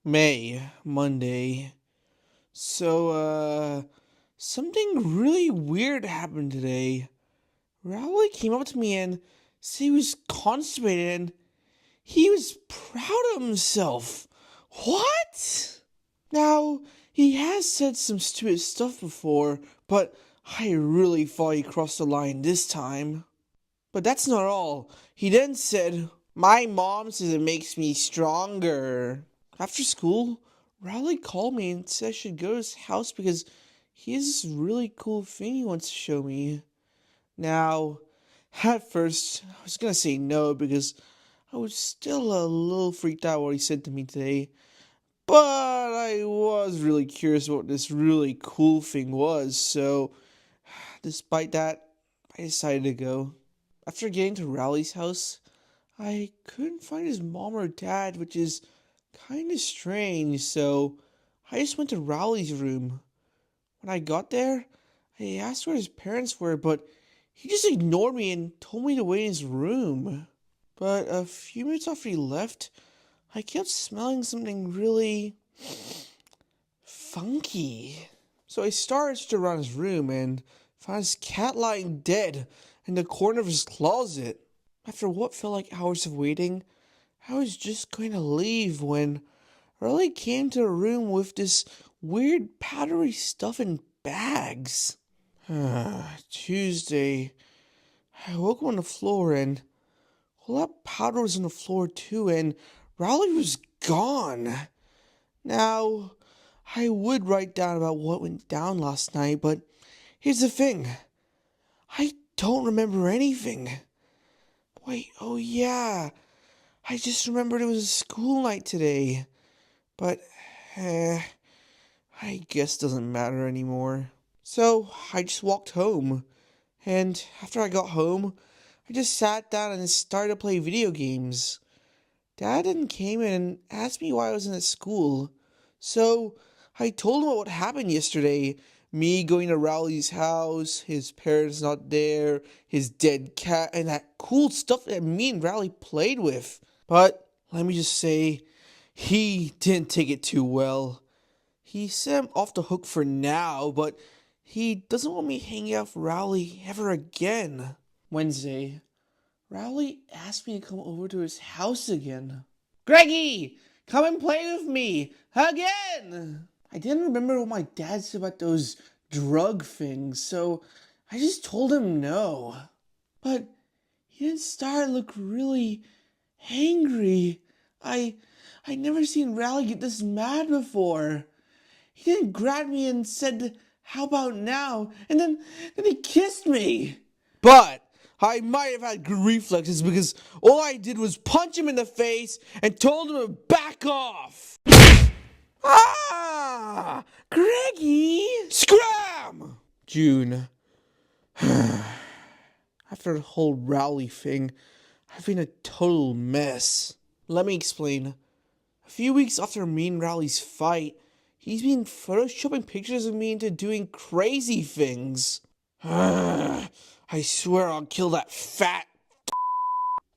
Monday. Something really weird happened today. Rowley came up to me and said he was constipated and he was proud of himself. What? Now, he has said some stupid stuff before, but I really thought he crossed the line this time. But that's not all. He then said, "My mom says it makes me stronger." After school, Riley called me and said I should go to his house because he has this really cool thing he wants to show me. Now, at first, I was gonna say no because I was still a little freaked out what he said to me today. But I was really curious what this really cool thing was, so despite that, I decided to go. After getting to Riley's house, I couldn't find his mom or dad, which is kinda strange, so I just went to Rowley's room. When I got there, I asked where his parents were, but he just ignored me and told me to wait in his room. But a few minutes after he left, I kept smelling something really funky. So I searched around his room and found his cat lying dead in the corner of his closet. After what felt like hours of waiting, I was just going to leave when Riley came to the room with this weird powdery stuff in bags. Tuesday, I woke up on the floor and all that powder was on the floor too, and Riley was gone. Now, I would write down about what went down last night, but here's the thing. I don't remember anything. Wait, oh yeah. I just remembered it was a school night today. But, I guess doesn't matter anymore. So, I just walked home. And after I got home, I just sat down and started to play video games. Dad then came in and asked me why I wasn't at school. So, I told him what happened yesterday. Me going to Rowley's house, his parents not there, his dead cat, and that cool stuff that me and Rowley played with. But, let me just say, he didn't take it too well. He said I'm off the hook for now, but he doesn't want me hanging out with Rowley ever again. Wednesday, Rowley asked me to come over to his house again. Greggy, come and play with me again! I didn't remember what my dad said about those drug things, so I just told him no. But he then started to look really angry. I never seen Riley get this mad before. He then grabbed me and said, "How about now?" And then he kissed me. But I might have had good reflexes because all I did was punch him in the face and told him to back off. Ah! Greggy! Scram! June. After the whole Rowley thing, I've been a total mess. Let me explain. A few weeks after me and Rowley's fight, he's been photoshopping pictures of me into doing crazy things. I swear I'll kill that fat.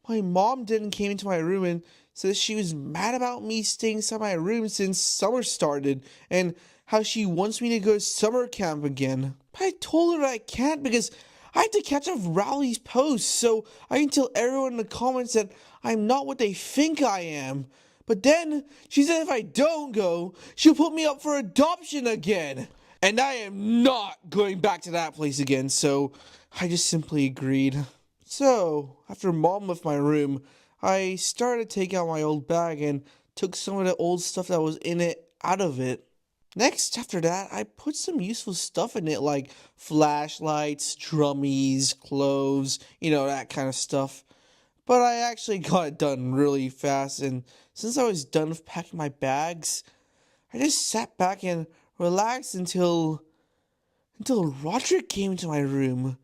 My mom didn't came into my room and said she was mad about me staying inside my room since summer started and how she wants me to go to summer camp again. But I told her that I can't because I have to catch up with Rowley's posts so I can tell everyone in the comments that I'm not what they think I am. But then she said if I don't go, she'll put me up for adoption again. And I am not going back to that place again, so I just simply agreed. So, after Mom left my room, I started to take out my old bag and took some of the old stuff that was in it out of it. Next, after that, I put some useful stuff in it like flashlights, drummies, clothes, that kind of stuff. But I actually got it done really fast, and since I was done with packing my bags, I just sat back and relaxed until Roderick came into my room.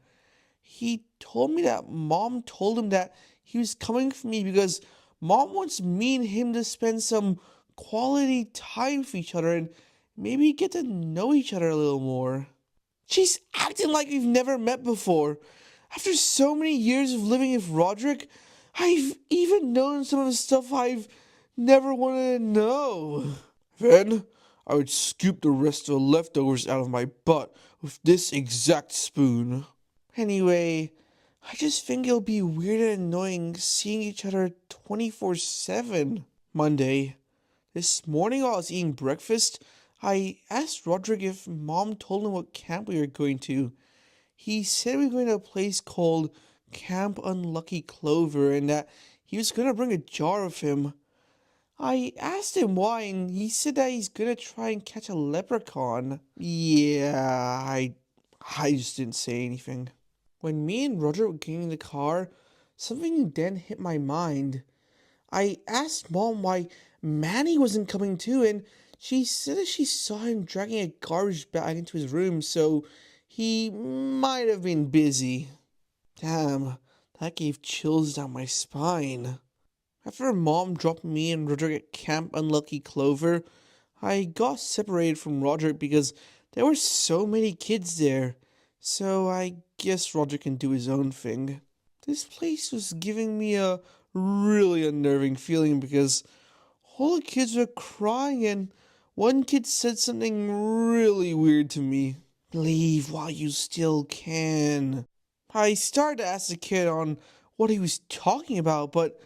He told me that Mom told him that he was coming for me because Mom wants me and him to spend some quality time with each other and maybe get to know each other a little more. She's acting like we've never met before. After so many years of living with Roderick, I've even known some of the stuff I've never wanted to know. Then I would scoop the rest of the leftovers out of my butt with this exact spoon. Anyway, I just think it'll be weird and annoying seeing each other 24/7. Monday. This morning while I was eating breakfast, I asked Roderick if Mom told him what camp we were going to. He said we were going to a place called Camp Unlucky Clover and that he was going to bring a jar with him. I asked him why, and he said that he's going to try and catch a leprechaun. Yeah, I just didn't say anything. When me and Roger were getting in the car, something then hit my mind. I asked Mom why Manny wasn't coming too, and she said that she saw him dragging a garbage bag into his room, so he might have been busy. Damn, that gave chills down my spine. After Mom dropped me and Roderick at Camp Unlucky Clover, I got separated from Roderick because there were so many kids there. So I guess Roderick can do his own thing. This place was giving me a really unnerving feeling because all the kids were crying and one kid said something really weird to me. Leave while you still can. I started to ask the kid on what he was talking about, but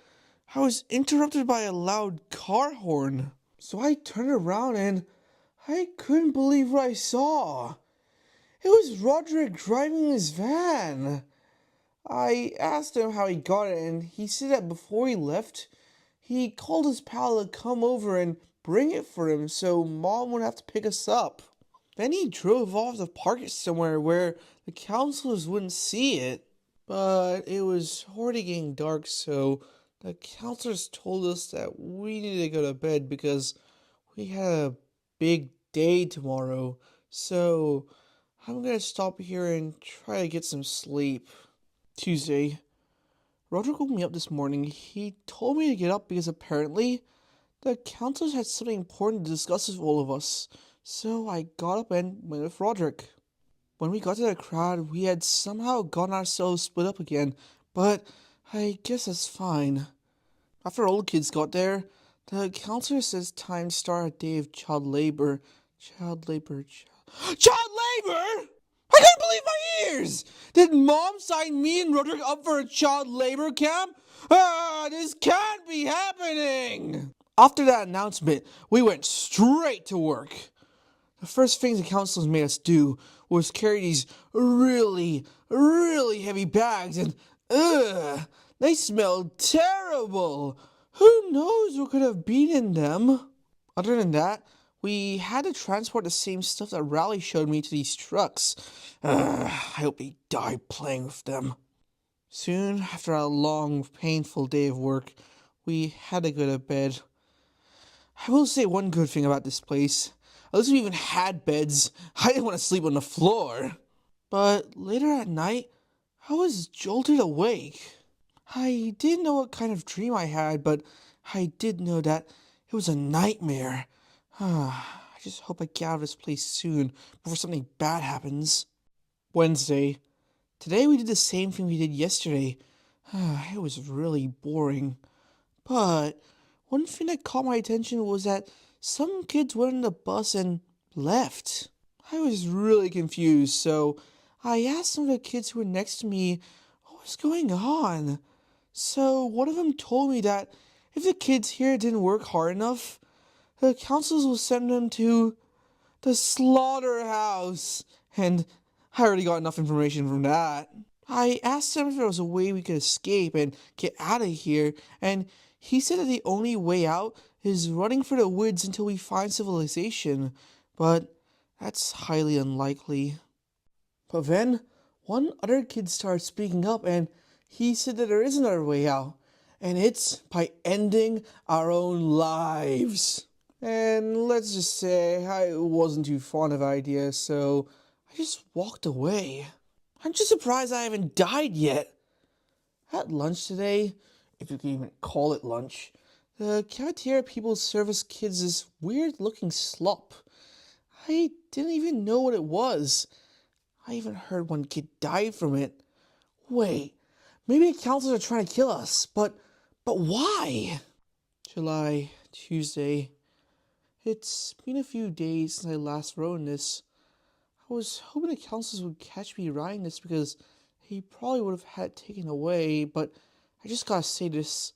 I was interrupted by a loud car horn. So I turned around and I couldn't believe what I saw. It was Roderick driving his van. I asked him how he got it, and he said that before he left, he called his pal to come over and bring it for him so Mom wouldn't have to pick us up. Then he drove off to park it somewhere where the counselors wouldn't see it. But it was already getting dark, so the counselors told us that we needed to go to bed because we had a big day tomorrow. So I'm going to stop here and try to get some sleep. Tuesday. Roderick woke me up this morning. He told me to get up because apparently the counselors had something important to discuss with all of us. So I got up and went with Roderick. When we got to the crowd, we had somehow gotten ourselves split up again, but I guess that's fine. After all the kids got there, the counselor says time to start a day of child labor. Child labor. Child labor?! I couldn't believe my ears! Did Mom sign me and Roderick up for a child labor camp? This can't be happening! After that announcement, we went straight to work. The first thing the counselors made us do was carry these really, really heavy bags and, they smelled terrible. Who knows what could have been in them? Other than that, we had to transport the same stuff that Raleigh showed me to these trucks. I hope he died playing with them. Soon, after a long, painful day of work, we had to go to bed. I will say one good thing about this place. At least we even had beds. I didn't want to sleep on the floor. But later at night, I was jolted awake. I didn't know what kind of dream I had, but I did know that it was a nightmare. I just hope I get out of this place soon before something bad happens. Wednesday. Today we did the same thing we did yesterday. It was really boring. But one thing that caught my attention was that some kids went on the bus and left. I was really confused, so I asked some of the kids who were next to me what was going on. So one of them told me that if the kids here didn't work hard enough, the counselors will send them to the slaughterhouse. And I already got enough information from that. I asked him if there was a way we could escape and get out of here, and he said that the only way out is running for the woods until we find civilization, but that's highly unlikely. But then, one other kid started speaking up, and he said that there is another way out, and it's by ending our own lives. And let's just say I wasn't too fond of the idea, so I just walked away. I'm just surprised I haven't died yet. At lunch today, if you can even call it lunch, the cafeteria people serve us kids this weird-looking slop. I didn't even know what it was. I even heard one kid died from it. Wait, maybe the counselors are trying to kill us, but why? July, Tuesday. It's been a few days since I last wrote this. I was hoping the counselors would catch me writing this because he probably would have had it taken away, but I just gotta say this.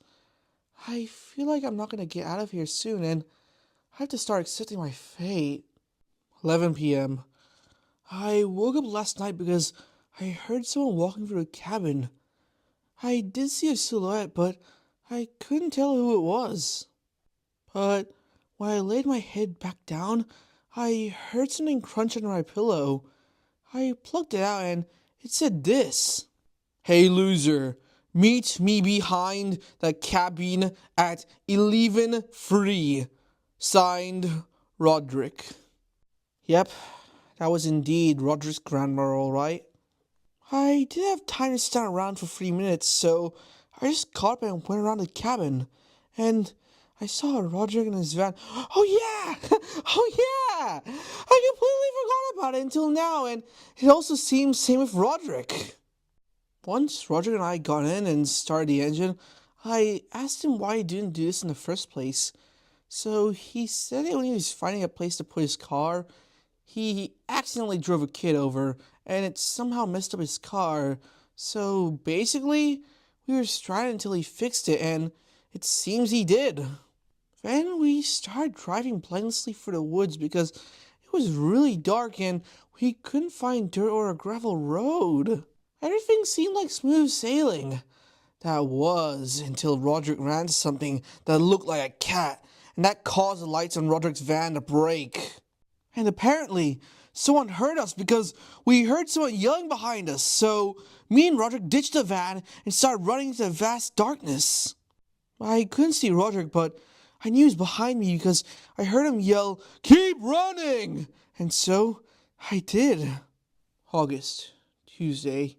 I feel like I'm not gonna get out of here soon, and I have to start accepting my fate. 11 p.m. I woke up last night because I heard someone walking through the cabin. I did see a silhouette, but I couldn't tell who it was. But when I laid my head back down, I heard something crunch under my pillow. I plucked it out and it said this. Hey loser, meet me behind the cabin at 11:03. Signed, Roderick. Yep, that was indeed Roderick's grandmother, alright. I didn't have time to stand around for 3 minutes, so I just got up and went around the cabin. And I saw Roderick in his van. Oh yeah! Oh yeah! I completely forgot about it until now, and it also seems same with Roderick. Once Roderick and I got in and started the engine, I asked him why he didn't do this in the first place. So he said that when he was finding a place to put his car, he accidentally drove a kid over, and it somehow messed up his car. So basically, we were stranded until he fixed it, and it seems he did. Then we started driving blindlessly through the woods because it was really dark and we couldn't find dirt or a gravel road. Everything seemed like smooth sailing. That was until Roderick ran into something that looked like a cat, and that caused the lights on Roderick's van to break. And apparently, someone heard us because we heard someone yelling behind us, so me and Roderick ditched the van and started running into the vast darkness. I couldn't see Roderick, but I knew he was behind me because I heard him yell, "Keep running!" And so I did. August, Tuesday.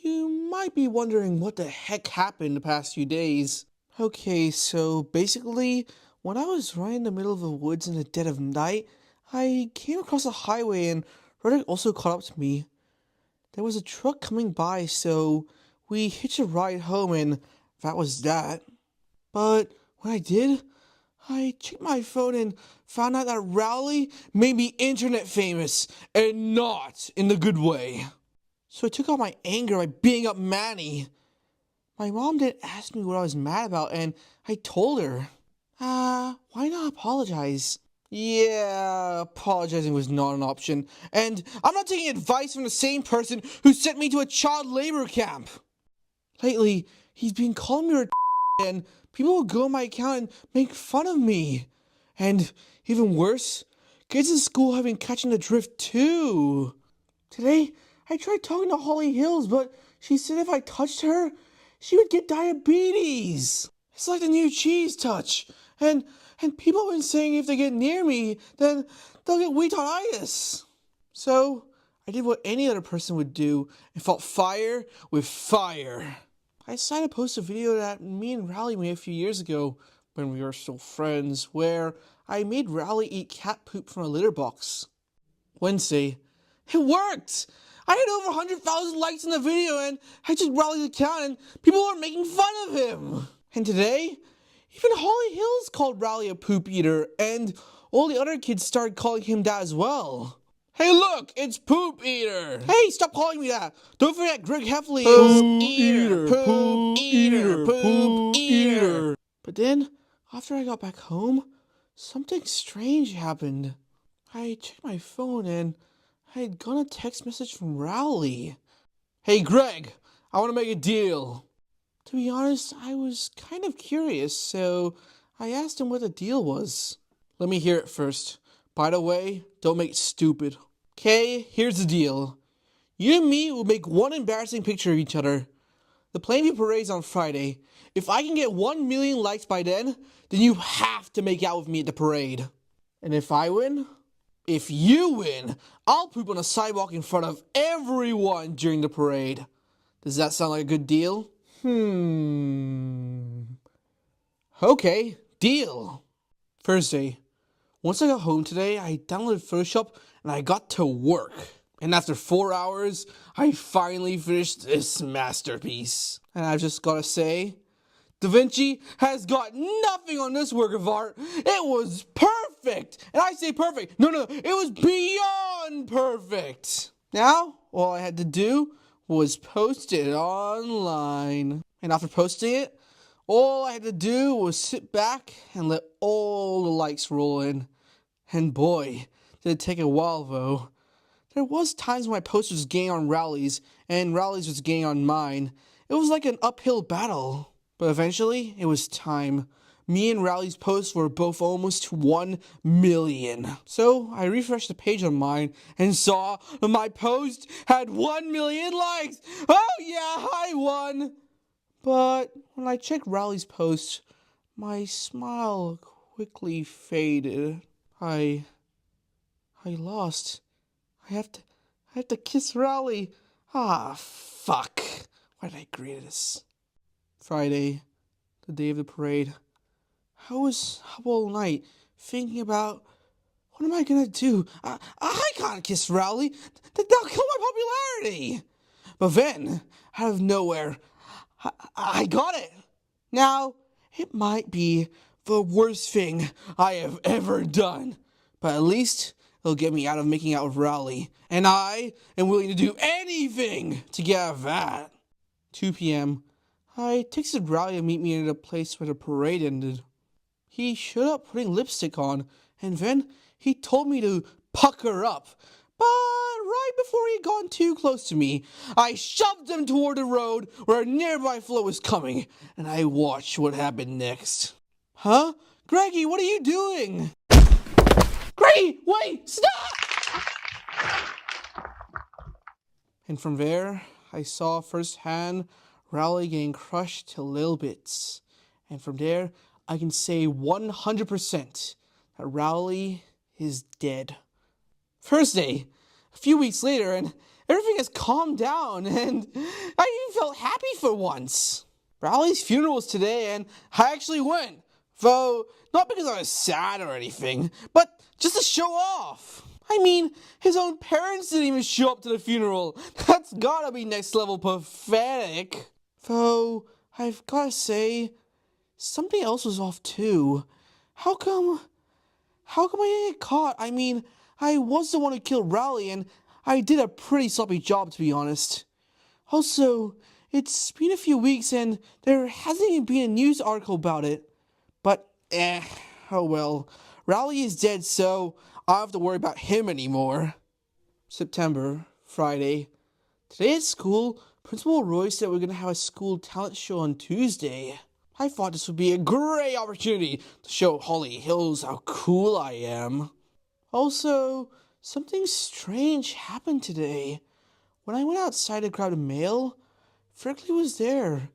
You might be wondering what the heck happened the past few days. Okay, so basically, when I was running in the middle of the woods in the dead of night, I came across a highway and Roderick also caught up to me. There was a truck coming by, so we hitched a ride home and that was that. But when I did, I checked my phone and found out that Rowley made me internet famous, and not in the good way. So I took out my anger by beating up Manny. My mom didn't ask me what I was mad about, and I told her. Why not apologize? Yeah, apologizing was not an option, and I'm not taking advice from the same person who sent me to a child labor camp. Lately, he's been calling me and people will go on my account and make fun of me. And even worse, kids in school have been catching the drift too. Today, I tried talking to Holly Hills, but she said if I touched her, she would get diabetes. It's like the new cheese touch. And people have been saying if they get near me, then they'll get wheatonitis. So, I did what any other person would do and fought fire with fire. I decided to post a video that me and Rowley made a few years ago when we were still friends, where I made Rowley eat cat poop from a litter box. Wednesday. It worked! I had over 100,000 likes on the video and I just Rowley's account and people were making fun of him. And today, even Holly Hills called Rowley a poop eater and all the other kids started calling him that as well. Hey look, it's Poop Eater! Hey, stop calling me that! Don't forget Greg Heffley is Poop Eater. But then, after I got back home, something strange happened. I checked my phone and I had gotten a text message from Rowley. Hey Greg, I want to make a deal. To be honest, I was kind of curious, so I asked him what the deal was. Let me hear it first. By the way, don't make it stupid. Okay, here's the deal. You and me will make one embarrassing picture of each other. The Plainview Parade's on Friday. If I can get 1 million likes by then you have to make out with me at the parade. And if I win, if you win, I'll poop on a sidewalk in front of everyone during the parade. Does that sound like a good deal? Okay, deal. Thursday. Once I got home today, I downloaded Photoshop and I got to work. And after 4 hours, I finally finished this masterpiece. And I've just got to say, Da Vinci has got nothing on this work of art. It was perfect! perfect. And I say perfect. No, it was beyond perfect. Now, all I had to do was post it online. And after posting it, all I had to do was sit back and let all the likes roll in. And boy, did it take a while though. There was times when my post was gaining on Rowley's, and Rowley's was gaining on mine. It was like an uphill battle. But eventually, it was time. Me and Rowley's posts were both almost 1 million. So I refreshed the page on mine and saw my post had 1 million likes. Oh yeah, I won. But when I checked Rowley's post, my smile quickly faded. I lost. I have to kiss Rowley. Ah, fuck. Why did I agree to this? Friday, the day of the parade. I was up all night thinking about what am I gonna do? I can't kiss Rowley. That'll kill my popularity. But then, out of nowhere, I got it. Now, it might be the worst thing I have ever done, but at least it'll get me out of making out with Rowley, and I am willing to do anything to get out of that. 2 p.m. I texted Rowley to meet me at a place where the parade ended. He showed up putting lipstick on, and then he told me to pucker up. But right before he got too close to me, I shoved him toward the road where a nearby float was coming, and I watched what happened next. Huh? Greggy, what are you doing? Greggy, wait! Stop! And from there, I saw firsthand Rowley getting crushed to little bits. And from there, I can say 100% that Rowley is dead. Thursday, a few weeks later, and everything has calmed down, and I even felt happy for once. Rowley's funeral was today, and I actually went. Though, not because I was sad or anything, but just to show off. I mean, his own parents didn't even show up to the funeral. That's gotta be next level pathetic. Though, I've gotta say, something else was off too. How come I didn't get caught? I mean, I was the one who killed Rowley, and I did a pretty sloppy job, to be honest. Also, it's been a few weeks, and there hasn't even been a news article about it. But, oh well. Rowley is dead, so I don't have to worry about him anymore. September, Friday. Today at school, Principal Roy said we're going to have a school talent show on Tuesday. I thought this would be a great opportunity to show Holly Hills how cool I am. Also, something strange happened today. When I went outside to grab the mail, Frickley was there,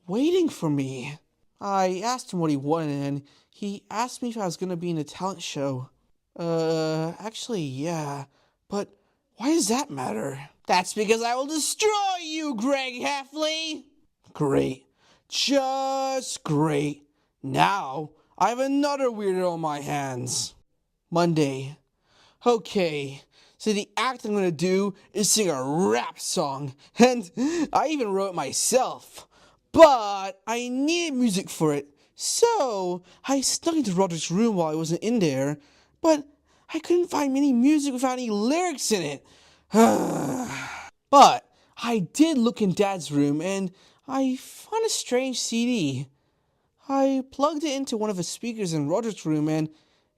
waiting for me. I asked him what he wanted, and he asked me if I was going to be in a talent show. Actually, yeah. But why does that matter? That's because I will destroy you, Greg Heffley! Great. Just great. Now, I have another weirdo on my hands. Monday. Okay, so the act I'm gonna do is sing a rap song, and I even wrote it myself. But I needed music for it, so I snuck into Roderick's room while I wasn't in there, but I couldn't find any music without any lyrics in it. But I did look in Dad's room, and I found a strange CD. I plugged it into one of the speakers in Roderick's room, and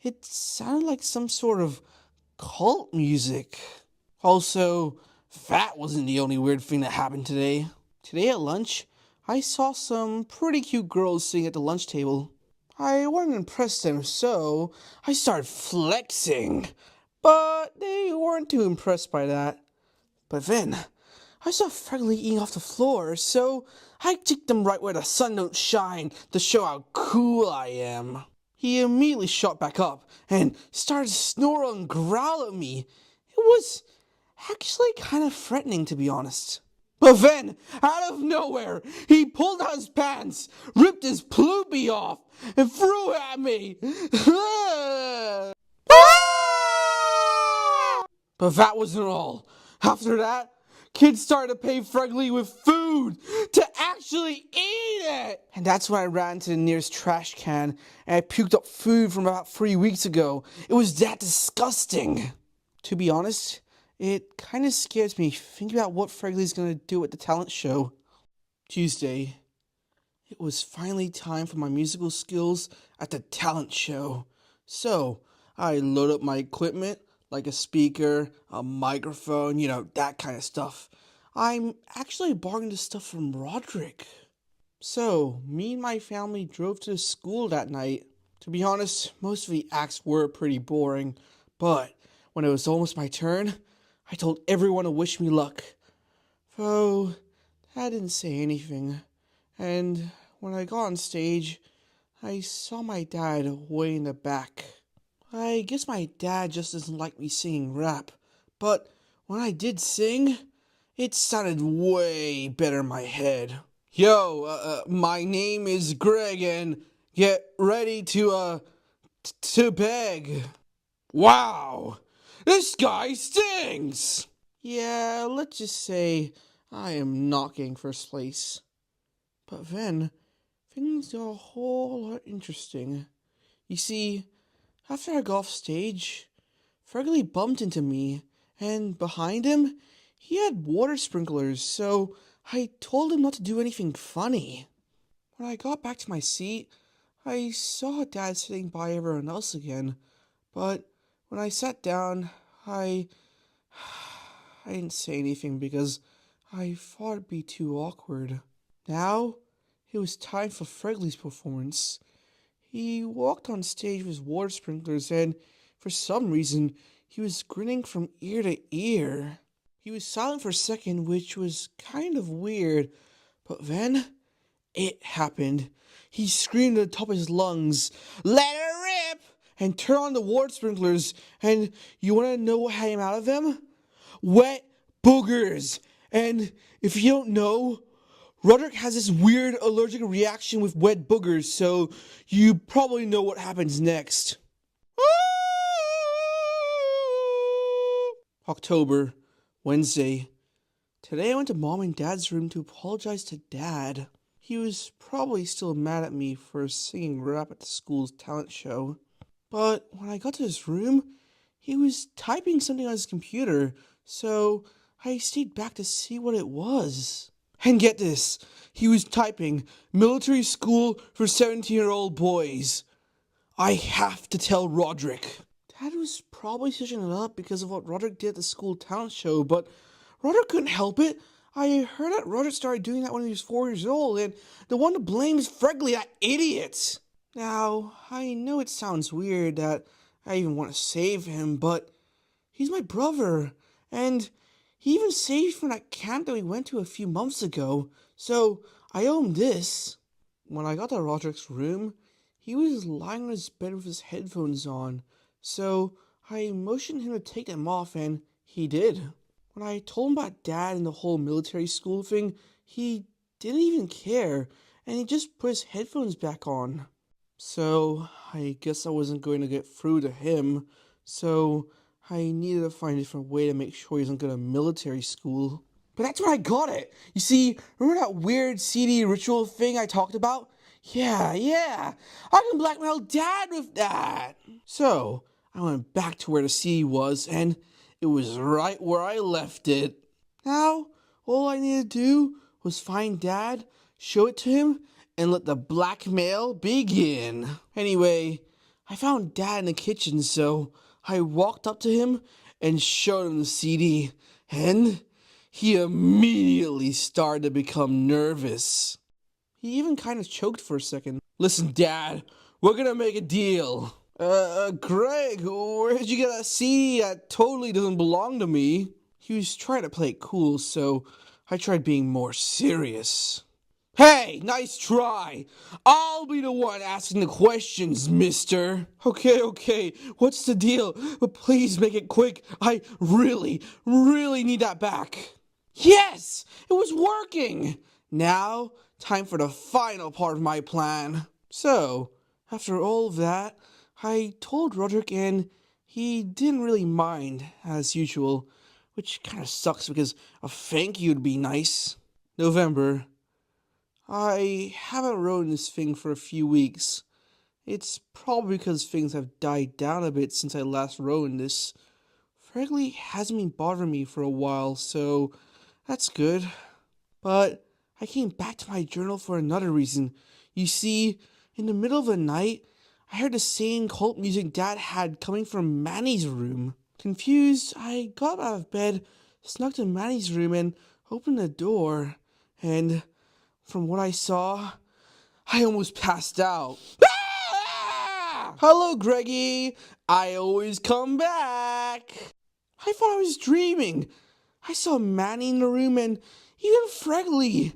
it sounded like some sort of cult music. Also, that wasn't the only weird thing that happened today. Today at lunch, I saw some pretty cute girls sitting at the lunch table. I wanted to impress them, so I started flexing. But they weren't too impressed by that. But then, I saw Freddie eating off the floor, so I kicked him right where the sun don't shine to show how cool I am. He immediately shot back up and started to snore and growl at me. It was actually kind of threatening, to be honest. But then, out of nowhere, he pulled out his pants, ripped his ploopy off, and threw it at me. But that wasn't all. After that, kids started to pay Fregley with food to actually eat it. And that's when I ran to the nearest trash can and I puked up food from about 3 weeks ago. It was that disgusting. To be honest, it kind of scares me thinking about what Fregley's gonna do at the talent show. Tuesday. It was finally time for my musical skills at the talent show. So, I loaded up my equipment, like a speaker, a microphone, that kind of stuff. I'm actually borrowing this stuff from Roderick. So, me and my family drove to the school that night. To be honest, most of the acts were pretty boring, but when it was almost my turn, I told everyone to wish me luck. Though, I didn't say anything, and when I got on stage, I saw my dad way in the back. I guess my dad just doesn't like me singing rap, but when I did sing, it sounded way better in my head. Yo, my name is Greg, and get ready to beg. Wow, this guy sings! Yeah, let's just say I am not getting first place. But then, things got a whole lot interesting. You see, after I got off stage, Fregley bumped into me, and behind him, he had water sprinklers, so I told him not to do anything funny. When I got back to my seat, I saw Dad sitting by everyone else again, but when I sat down, I didn't say anything because I thought it'd be too awkward. Now, it was time for Fregley's performance. He walked on stage with his water sprinklers and, for some reason, he was grinning from ear to ear. He was silent for a second, which was kind of weird, but then it happened. He screamed at the top of his lungs, "Let her rip!" and turned on the water sprinklers, and you want to know what came out of them? Wet boogers! And if you don't know, Roderick has this weird allergic reaction with wet boogers, so you probably know what happens next. October, Wednesday. Today I went to Mom and Dad's room to apologize to Dad. He was probably still mad at me for singing rap at the school's talent show. But when I got to his room, he was typing something on his computer, so I stayed back to see what it was. And get this, he was typing, "Military school for 17-year-old boys. I have to tell Roderick." Dad was probably switching it up because of what Roderick did at the school talent show, but Roderick couldn't help it. I heard that Roderick started doing that when he was 4 years old, and the one to blame is Fregley, that idiot. Now, I know it sounds weird that I even want to save him, but he's my brother, and he even saved from that camp that we went to a few months ago, so I owe him this. When I got to Roderick's room, he was lying on his bed with his headphones on, so I motioned him to take them off, and he did. When I told him about Dad and the whole military school thing, he didn't even care, and he just put his headphones back on. So, I guess I wasn't going to get through to him, so I needed to find a different way to make sure he doesn't go to military school. But that's where I got it! You see, remember that weird CD ritual thing I talked about? Yeah, I can blackmail Dad with that! So, I went back to where the CD was, and it was right where I left it. Now, all I needed to do was find Dad, show it to him, and let the blackmail begin. Anyway, I found Dad in the kitchen, so I walked up to him and showed him the CD, and he immediately started to become nervous. He even kind of choked for a second. "Listen, Dad, we're gonna make a deal." Greg, where did you get that CD that totally doesn't belong to me?" He was trying to play it cool, so I tried being more serious. "Hey, nice try. I'll be the one asking the questions, mister." Okay, what's the deal? But please make it quick. I really need that back." Yes, it was working. Now, time for the final part of my plan. So, after all of that, I told Roderick, and he didn't really mind, as usual. which kind of sucks because a thank you would be nice. November. I haven't written this thing for a few weeks. It's probably because things have died down a bit since I last wrote this. Frankly, hasn't been bothering me for a while, so that's good. But I came back to my journal for another reason. You see, in the middle of the night, I heard the same cult music Dad had coming from Manny's room. Confused, I got out of bed, snuck to Manny's room, and opened the door. And from what I saw, I almost passed out. Ah! Hello, Greggy. I always come back. I thought I was dreaming. I saw Manny in the room and even Fregley.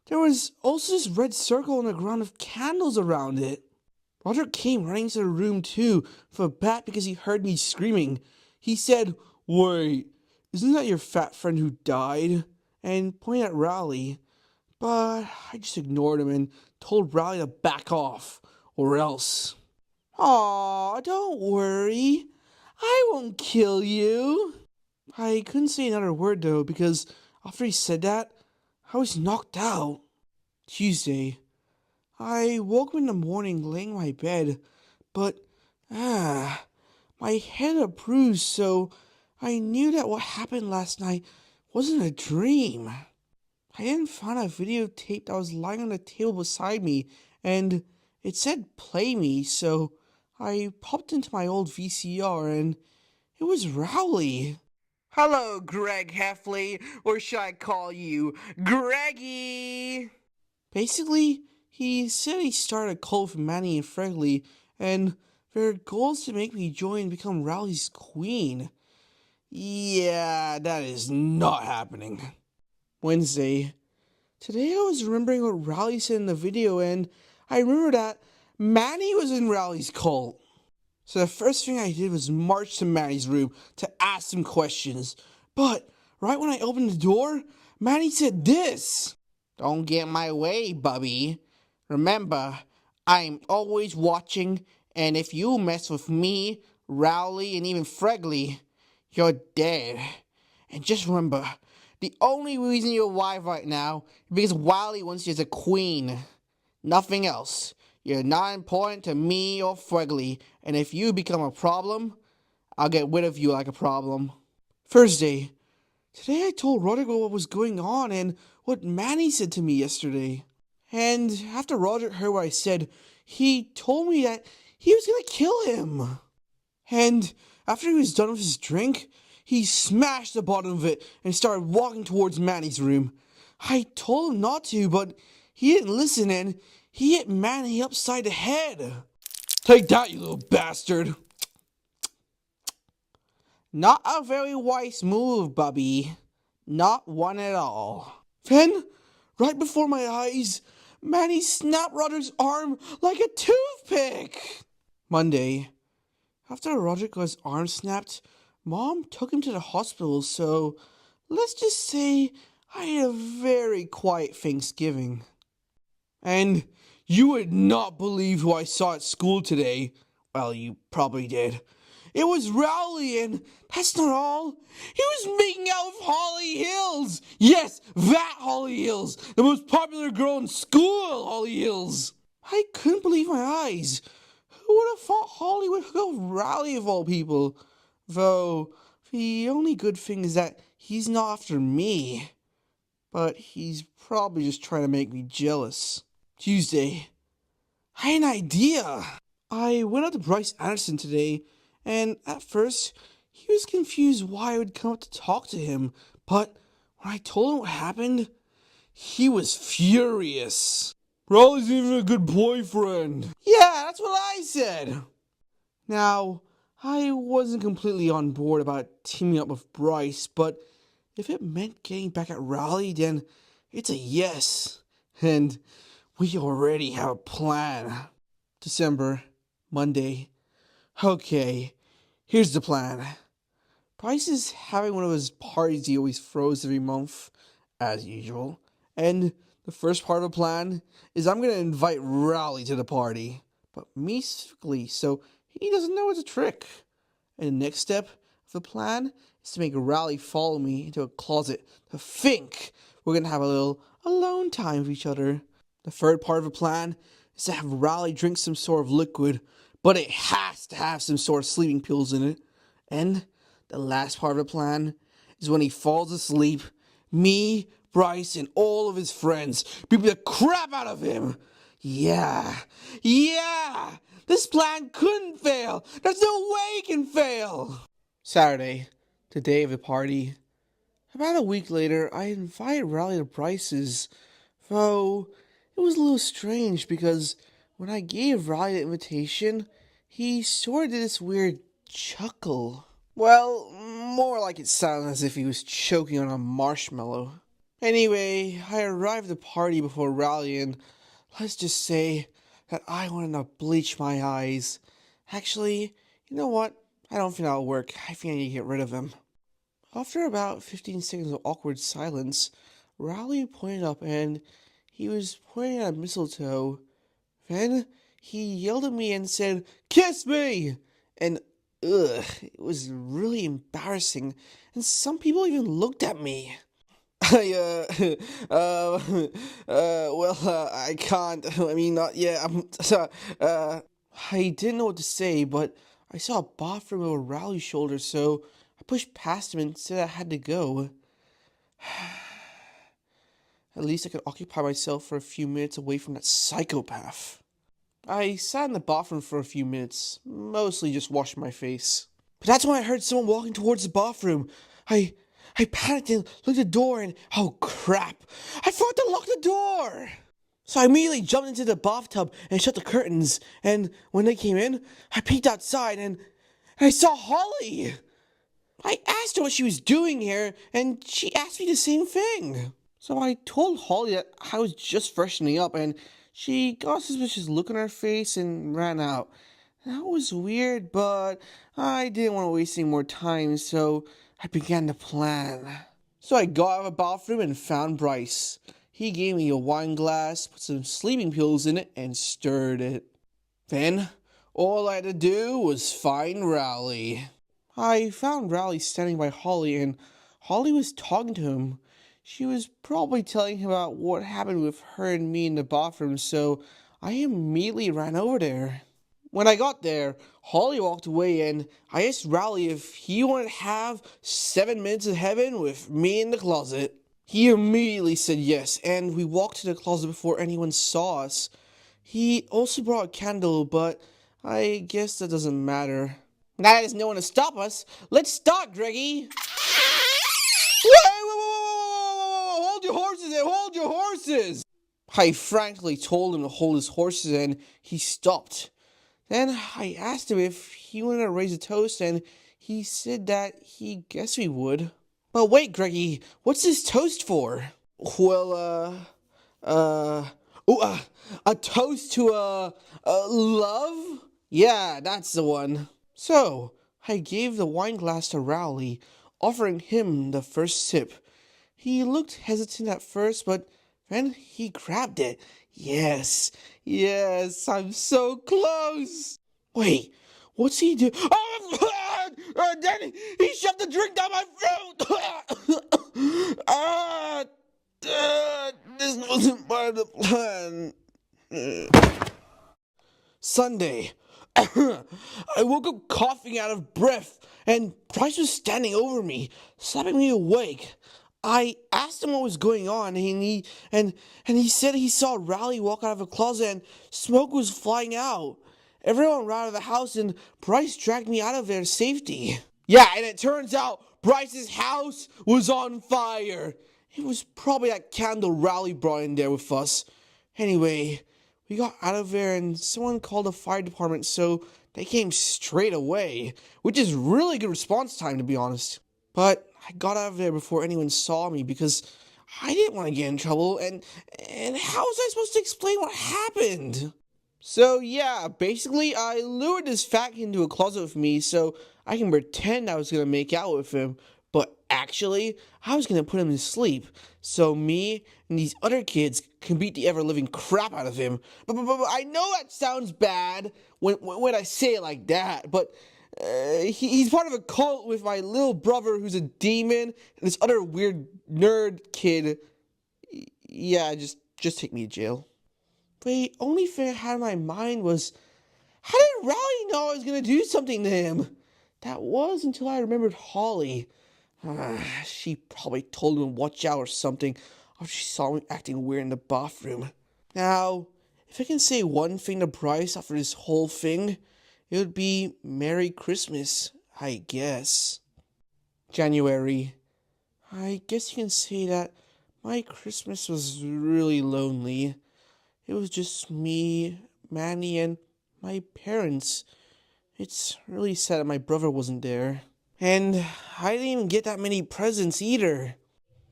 There was also this red circle on the ground with candles around it. Roger came running into the room too for a bat because he heard me screaming. He said, "Wait, isn't that your fat friend who died?" and pointed at Rowley. But I just ignored him and told Rowley to back off, or else. Aw, don't worry. I won't kill you. I couldn't say another word though, because after he said that, I was knocked out. Tuesday. I woke up in the morning laying in my bed, but, my head had bruised, so I knew that what happened last night wasn't a dream. I then found a videotape that was lying on the table beside me, and it said play me, so I popped into my old VCR, and it was Rowley. Hello, Greg Heffley, or should I call you Greggy? Basically, he said he started a cult with Manny and Fregley, and their goal is to make me join and become Rowley's queen. Yeah, that is not happening. Wednesday. Today I was remembering what Rowley said in the video, and I remember that Manny was in Rowley's cult. So the first thing I did was march to Manny's room to ask him questions. But right when I opened the door, Manny said this. Don't get in my way, Bubby. Remember, I'm always watching, and if you mess with me, Rowley, and even Fregley, you're dead. And just remember, the only reason you're alive right now is because Wiley wants you as a queen. Nothing else. You're not important to me or Fregley, and if you become a problem, I'll get rid of you like a problem. Thursday. Today I told Rodrigo what was going on and what Manny said to me yesterday. And after Roger heard what I said, he told me that he was gonna kill him. And after he was done with his drink, he smashed the bottom of it and started walking towards Manny's room. I told him not to, but he didn't listen and he hit Manny upside the head. Take that, you little bastard. Not a very wise move, Bubby. Not one at all. Then, right before my eyes, Manny snapped Roderick's arm like a toothpick. Monday. After Roderick got his arm snapped, Mom took him to the hospital, so let's just say I had a very quiet Thanksgiving. And you would not believe who I saw at school today. Well, you probably did. It was Rowley, and that's not all. He was making out with Holly Hills. Yes, that Holly Hills. The most popular girl in school, Holly Hills. I couldn't believe my eyes. Who would have thought Holly would hook up with Rowley of all people? Though, the only good thing is that he's not after me. But he's probably just trying to make me jealous. Tuesday. I had an idea. I went out to Bryce Anderson today, and at first, he was confused why I would come up to talk to him. But when I told him what happened, he was furious. Rowley's even a good boyfriend. Yeah, that's what I said. Now, I wasn't completely on board about teaming up with Bryce, but if it meant getting back at Rowley, then it's a yes. And we already have a plan. December, Monday. Okay, here's the plan. Bryce is having one of his parties he always throws every month, as usual. And the first part of the plan is I'm going to invite Rowley to the party. But me specifically, so he doesn't know it's a trick. And the next step, The plan is to make Raleigh follow me into a closet to think we're gonna have a little alone time with each other. The third part of the plan is to have Raleigh drink some sort of liquid, but it has to have some sort of sleeping pills in it. And the last part of the plan is when he falls asleep, me, Bryce, and all of his friends beat the crap out of him. Yeah, this plan couldn't fail. There's no way it can fail. Saturday, the day of the party. About a week later, I invited Raleigh to Bryce's, though it was a little strange because when I gave Raleigh the invitation, he sort of did this weird chuckle. Well, more like it sounded as if he was choking on a marshmallow. Anyway, I arrived at the party before Raleigh, and let's just say that I wanted to bleach my eyes. Actually, you know what? I don't think that'll work. I think I need to get rid of him. After about 15 seconds of awkward silence, Raleigh pointed up and he was pointing at a mistletoe. Then he yelled at me and said, "Kiss me!" And it was really embarrassing. And some people even looked at me. I can't. I mean, not yet. I didn't know what to say, but I saw a bathroom over Rowley's shoulder, so I pushed past him and said I had to go. At least I could occupy myself for a few minutes away from that psychopath. I sat in the bathroom for a few minutes, mostly just washing my face. But that's when I heard someone walking towards the bathroom. I panicked and looked at the door and, oh crap, I forgot to lock the door! So I immediately jumped into the bathtub and shut the curtains, and when they came in, I peeked outside and I saw Holly! I asked her what she was doing here, and she asked me the same thing. So I told Holly that I was just freshening up, and she got a suspicious look on her face and ran out. That was weird, but I didn't want to waste any more time, so I began to plan. So I got out of the bathroom and found Bryce. He gave me a wine glass, put some sleeping pills in it, and stirred it. Then, all I had to do was find Raleigh. I found Raleigh standing by Holly, and Holly was talking to him. She was probably telling him about what happened with her and me in the bathroom, so I immediately ran over there. When I got there, Holly walked away, and I asked Raleigh if he wanted to have 7 minutes of heaven with me in the closet. He immediately said yes, and we walked to the closet before anyone saw us. He also brought a candle, but I guess that doesn't matter. Now there's no one to stop us. Let's start, Greggy! Whoa! Hold your horses there! Hold your horses! I frankly told him to hold his horses, and he stopped. Then I asked him if he wanted to raise a toast, and he said that he guessed we would. But wait, Greggy, what's this toast for? Well, a toast to, love? Yeah, that's the one. So, I gave the wine glass to Rowley, offering him the first sip. He looked hesitant at first, but then he grabbed it. Yes, I'm so close. Wait, what's he do? Oh, Danny, he shoved the drink down my throat. This wasn't part of the plan. Sunday. I woke up coughing out of breath, and Bryce was standing over me, slapping me awake. I asked him what was going on, and he said he saw Raleigh walk out of a closet and smoke was flying out. Everyone ran out of the house, and Bryce dragged me out of there to safety. Yeah, and it turns out Bryce's house was on fire. It was probably that candle Raleigh brought in there with us. Anyway, we got out of there, and someone called the fire department, so they came straight away, which is really good response time, to be honest. But I got out of there before anyone saw me because I didn't want to get in trouble, and how was I supposed to explain what happened? So yeah, basically I lured this fat kid into a closet with me so I can pretend I was going to make out with him, but actually I was going to put him to sleep so me and these other kids can beat the ever-living crap out of him. But I know that sounds bad when I say it like that, but He's part of a cult with my little brother who's a demon and this other weird nerd kid. Yeah, just take me to jail. But the only thing I had in my mind was, how did Riley know I was gonna do something to him? That was until I remembered Holly. She probably told him to watch out or something after she saw me acting weird in the bathroom. Now, if I can say one thing to Bryce after this whole thing, it would be Merry Christmas, I guess. January. I guess you can say that my Christmas was really lonely. It was just me, Manny, and my parents. It's really sad that my brother wasn't there. And I didn't even get that many presents either.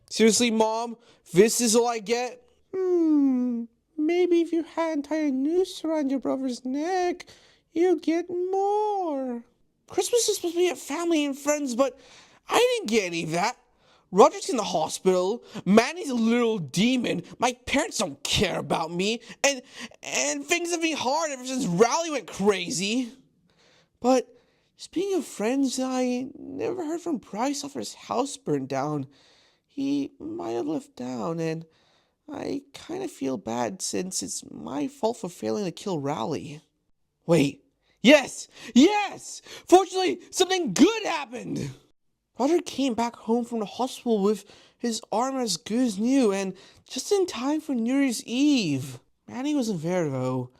Seriously, Mom? This is all I get? Maybe if you hadn't tied a noose around your brother's neck, you'd get more. Christmas is supposed to be at family and friends, but I didn't get any of that. Roger's in the hospital. Manny's a little demon. My parents don't care about me. And things have been hard ever since Rowley went crazy. But speaking of friends, I never heard from Bryce after his house burned down. He might have left town, and I kind of feel bad since it's my fault for failing to kill Rowley. Wait. Yes! Yes! Fortunately, something good happened! Roger came back home from the hospital with his arm as good as new, and just in time for New Year's Eve. Manny wasn't there, though.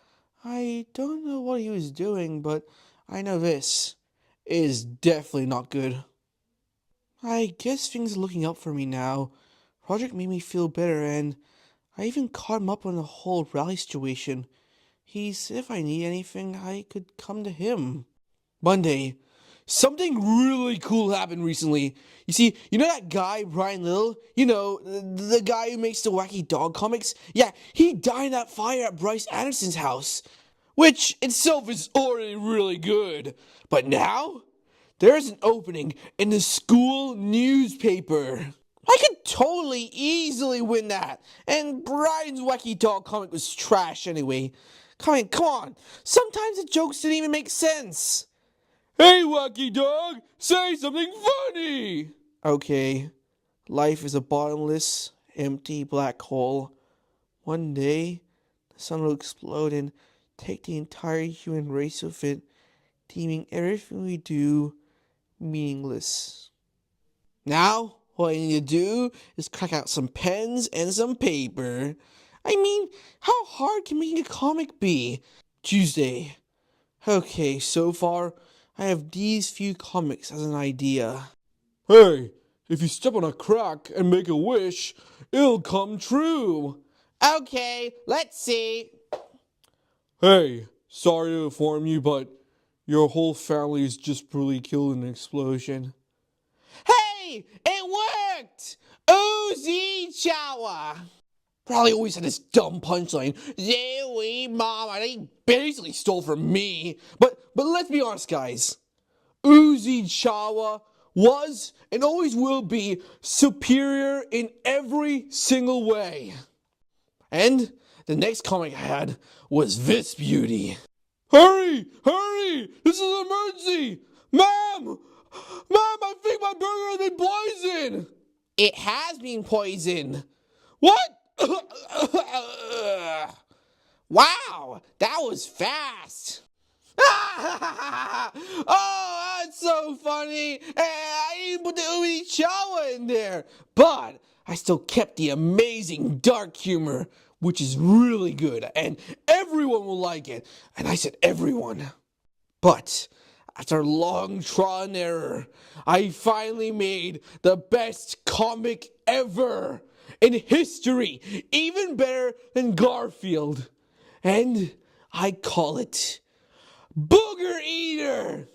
I don't know what he was doing, but I know this is definitely not good. I guess things are looking up for me now. Roger made me feel better, and I even caught him up on the whole rally situation. He said if I need anything, I could come to him. Monday. Something really cool happened recently. You see, you know that guy, Brian Little? You know, the guy who makes the wacky dog comics? Yeah, he died in that fire at Bryce Anderson's house. Which itself is already really good. But now, there's an opening in the school newspaper. I could totally, easily win that. And Brian's wacky dog comic was trash anyway. Come on. Sometimes the jokes didn't even make sense. Hey, wacky dog, say something funny! Okay, life is a bottomless, empty black hole. One day, the sun will explode and take the entire human race with it, deeming everything we do meaningless. Now, what I need to do is crack out some pens and some paper. I mean, how hard can making a comic be? Tuesday. Okay, so far, I have these few comics as an idea. Hey, if you step on a crack and make a wish, it'll come true. Okay, let's see. Hey, sorry to inform you, but your whole family is just brutally killed in an explosion. Hey, it worked! Uzi Chawa! Probably always had this dumb punchline. Zoe, Mom, and he basically stole from me. But let's be honest, guys. Uzi Chawa was and always will be superior in every single way. And the next comic I had was this beauty. Hurry! This is an emergency! Mom, I think my burger has been poisoned! It has been poisoned. What? Wow, that was fast. Oh, that's so funny. I didn't put the Uzi Chawa in there. But I still kept the amazing dark humor, which is really good. And everyone will like it. And I said everyone. But after long trial and error, I finally made the best comic ever in history, even better than Garfield. And I call it Booger Eater.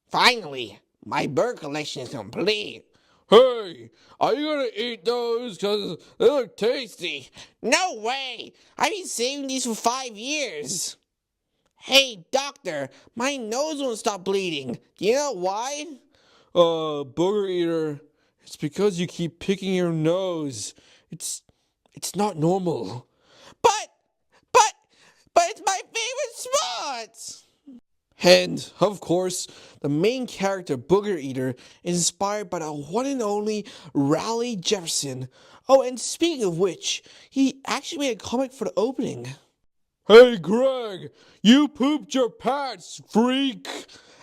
Finally, my bird collection is complete. Hey, are you gonna eat those? Because they look tasty. No way! I've been saving these for 5 years. Hey, doctor, my nose won't stop bleeding. Do you know why? Booger Eater, it's because you keep picking your nose. It's not normal. But it's my favorite spot! And, of course, the main character, Booger Eater, is inspired by the one and only Raleigh Jefferson. Oh, and speaking of which, he actually made a comic for the opening. Hey, Greg, you pooped your pants, freak!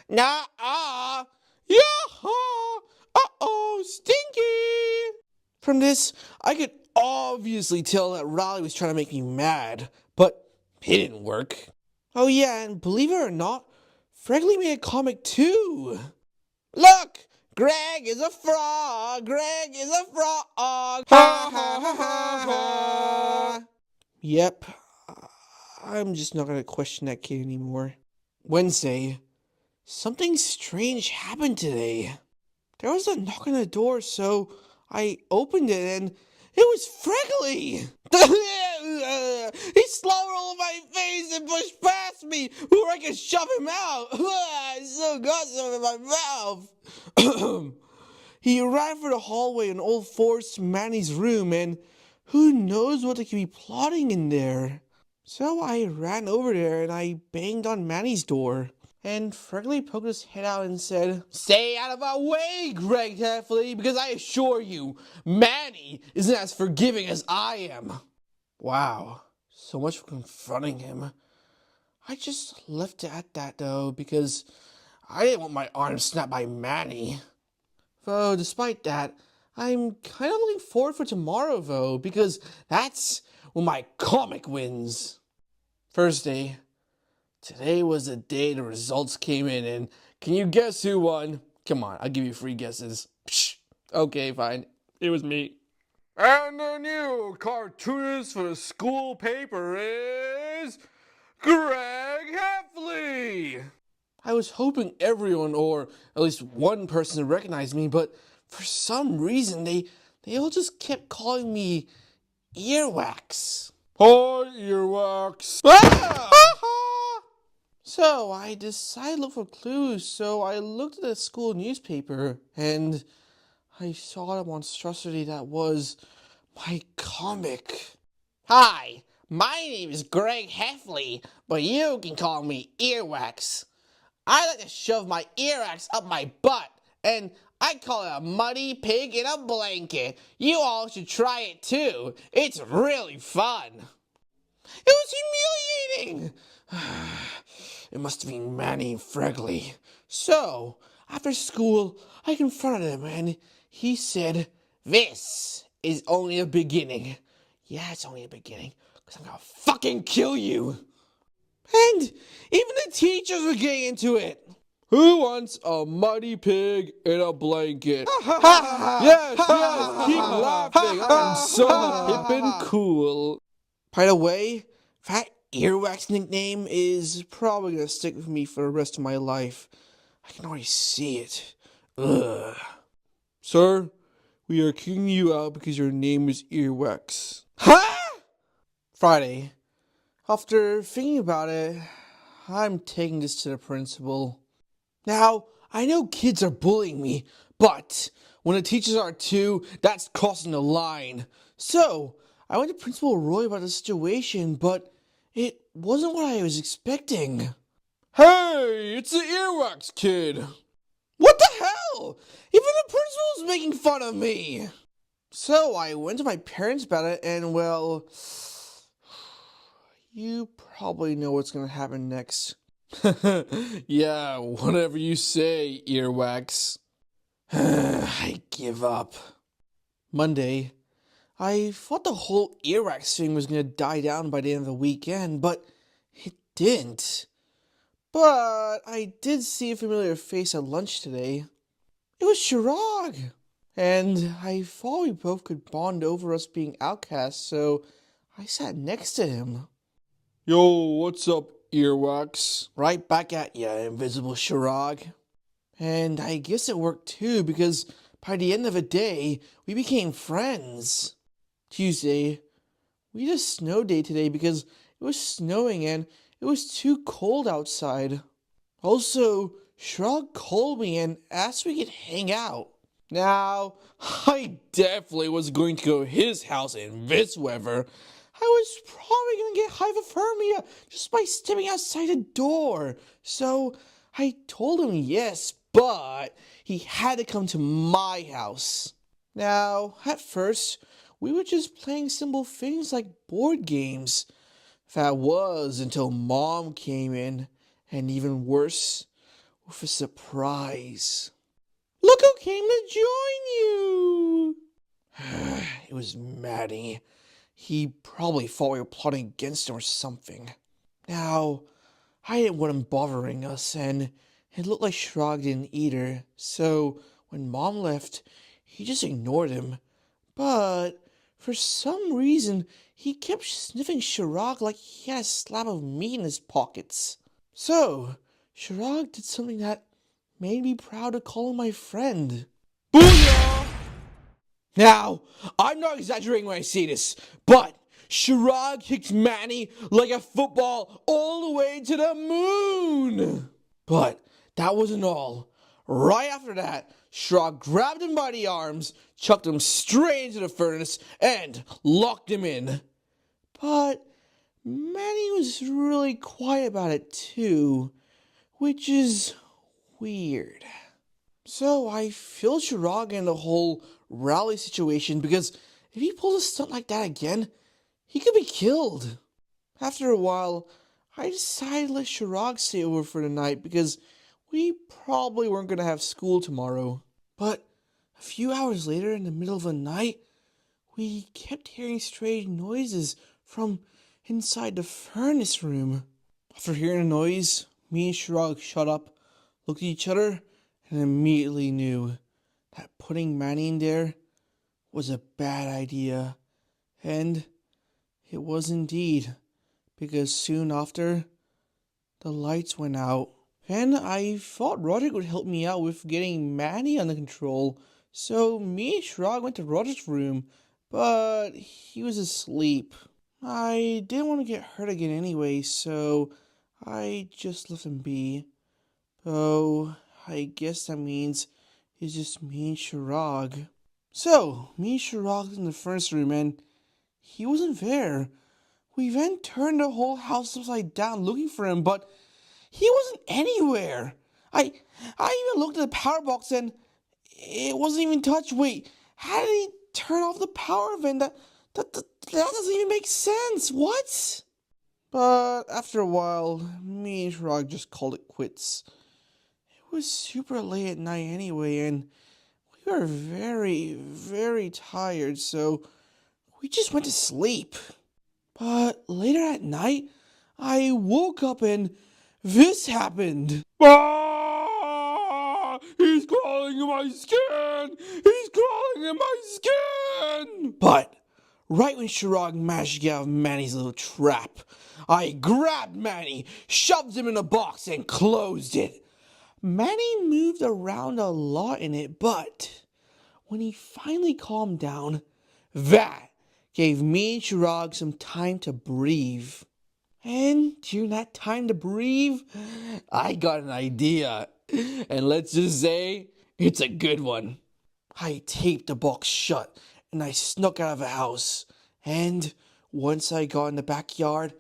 Nah-ah! Yaha! Uh-oh, stinky! From this, I could obviously tell that Raleigh was trying to make me mad, but it didn't work. Oh yeah, and believe it or not, Fregley made a comic too. Look! Greg is a frog! Greg is a frog! Ha ha ha ha ha! Yep, I'm just not gonna question that kid anymore. Wednesday. Something strange happened today. There was a knock on the door, so I opened it and it was Fregley! He slobbered all over my face and pushed past me before I could shove him out! I still got some in my mouth! He ran through the hallway and all fours to Manny's room, and who knows what they could be plotting in there. So I ran over there and I banged on Manny's door. And Fregley poked his head out and said, "Stay out of our way, Greg Heffley, because I assure you, Manny isn't as forgiving as I am." Wow, so much for confronting him. I just left it at that, though, because I didn't want my arm snapped by Manny. Though, despite that, I'm kind of looking forward for tomorrow, though, because that's when my comic wins. Thursday. Today was the day the results came in, and can you guess who won? Come on, I'll give you 3 guesses. Psh, okay, fine. It was me. And the new cartoonist for the school paper is Greg Heffley. I was hoping everyone, or at least one person, would recognize me, but for some reason they all just kept calling me Earwax. Hi, Earwax. Ah! So I decided to look for clues, so I looked at the school newspaper, and I saw the monstrosity that was my comic. Hi, my name is Greg Heffley, but you can call me Earwax. I like to shove my earwax up my butt, and I call it a muddy pig in a blanket. You all should try it too. It's really fun. It was humiliating. It must have been Manny Fregley. So, after school, I confronted him and he said, "This is only a beginning." Yeah, it's only a beginning, because I'm gonna fucking kill you. And even the teachers were getting into it. Who wants a muddy pig in a blanket? Yes, keep laughing. I'm so hip and cool. By the way, that Earwax nickname is probably gonna stick with me for the rest of my life. I can already see it. Ugh. Sir, we are kicking you out because your name is Earwax. Huh? Friday. After thinking about it, I'm taking this to the principal. Now, I know kids are bullying me, but when the teachers are too, that's crossing the line. So, I went to Principal Roy about the situation, but it wasn't what I was expecting. Hey, it's the Earwax kid. What the hell? Even the principal's making fun of me. So I went to my parents about it, and well, you probably know what's going to happen next. Yeah, whatever you say, Earwax. I give up. Monday. I thought the whole Earwax thing was going to die down by the end of the weekend, but it didn't. But I did see a familiar face at lunch today. It was Shirag. And I thought we both could bond over us being outcasts, so I sat next to him. Yo, what's up, Earwax? Right back at ya, invisible Shirag. And I guess it worked too, because by the end of the day, we became friends. Tuesday. We had a snow day today because it was snowing and it was too cold outside. Also, Shrug called me and asked if we could hang out. Now, I definitely was going to go to his house in this weather. I was probably gonna get hypothermia just by stepping outside the door. So I told him yes, but he had to come to my house. Now, at first, we were just playing simple things like board games. That was until Mom came in, and even worse, with a surprise. Look who came to join you! It was Maddie. He probably thought we were plotting against him or something. Now, I didn't want him bothering us, and it looked like Shrog didn't either, so when Mom left, he just ignored him. But for some reason, he kept sniffing Shrog like he had a slab of meat in his pockets. So, Shrog did something that made me proud to call him my friend. Booyah! Now, I'm not exaggerating when I say this, but Shrog kicked Manny like a football all the way to the moon! But that wasn't all. Right after that, Shrog grabbed him by the arms, chucked him straight into the furnace, and locked him in. But Manny was really quiet about it too, which is weird. So I filled Shrog in the whole rally situation because if he pulls a stunt like that again, he could be killed. After a while, I decided to let Shrog stay over for the night because we probably weren't going to have school tomorrow. But a few hours later, in the middle of the night, we kept hearing strange noises from inside the furnace room. After hearing the noise, me and Shrog shut up, looked at each other, and immediately knew that putting Manny in there was a bad idea. And it was indeed, because soon after, the lights went out. And I thought Roderick would help me out with getting Manny under control, so me and Shrog went to Roderick's room, but he was asleep. I didn't want to get hurt again anyway, so I just left him be. Oh, I guess that means it's just me and Shrog. So, me and Shrog in the furnace room, and he wasn't there. We then turned the whole house upside down looking for him, but he wasn't anywhere. I even looked at the power box and it wasn't even touched. Wait, how did he turn off the power vent? That doesn't even make sense. What? But after a while, me and Shrog just called it quits. It was super late at night anyway, and we were very, very tired, so we just went to sleep. But later at night, I woke up and this happened. Ah! He's crawling in my skin! He's crawling in my skin! But right when Shrog managed to get out of Manny's little trap, I grabbed Manny, shoved him in a box, and closed it. Manny moved around a lot in it, but when he finally calmed down, that gave me and Shrog some time to breathe. And during that time to breathe, I got an idea. And let's just say, it's a good one. I taped the box shut and I snuck out of the house. And once I got in the backyard,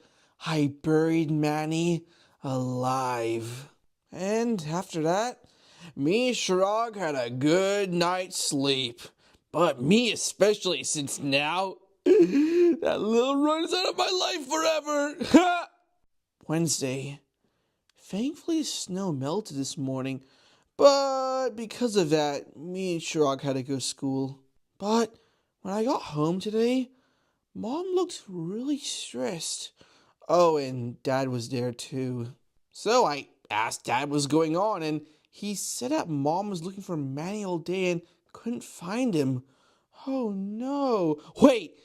I buried Manny alive. And after that, me and Shrog had a good night's sleep. But me especially, since now that little run's out of my life forever. Wednesday. Thankfully, the snow melted this morning, but because of that, me and Shrog had to go to school. But when I got home today, Mom looked really stressed. Oh, and Dad was there too. So I asked Dad what's going on, and he said that Mom was looking for Manny all day and couldn't find him. Oh no. Wait,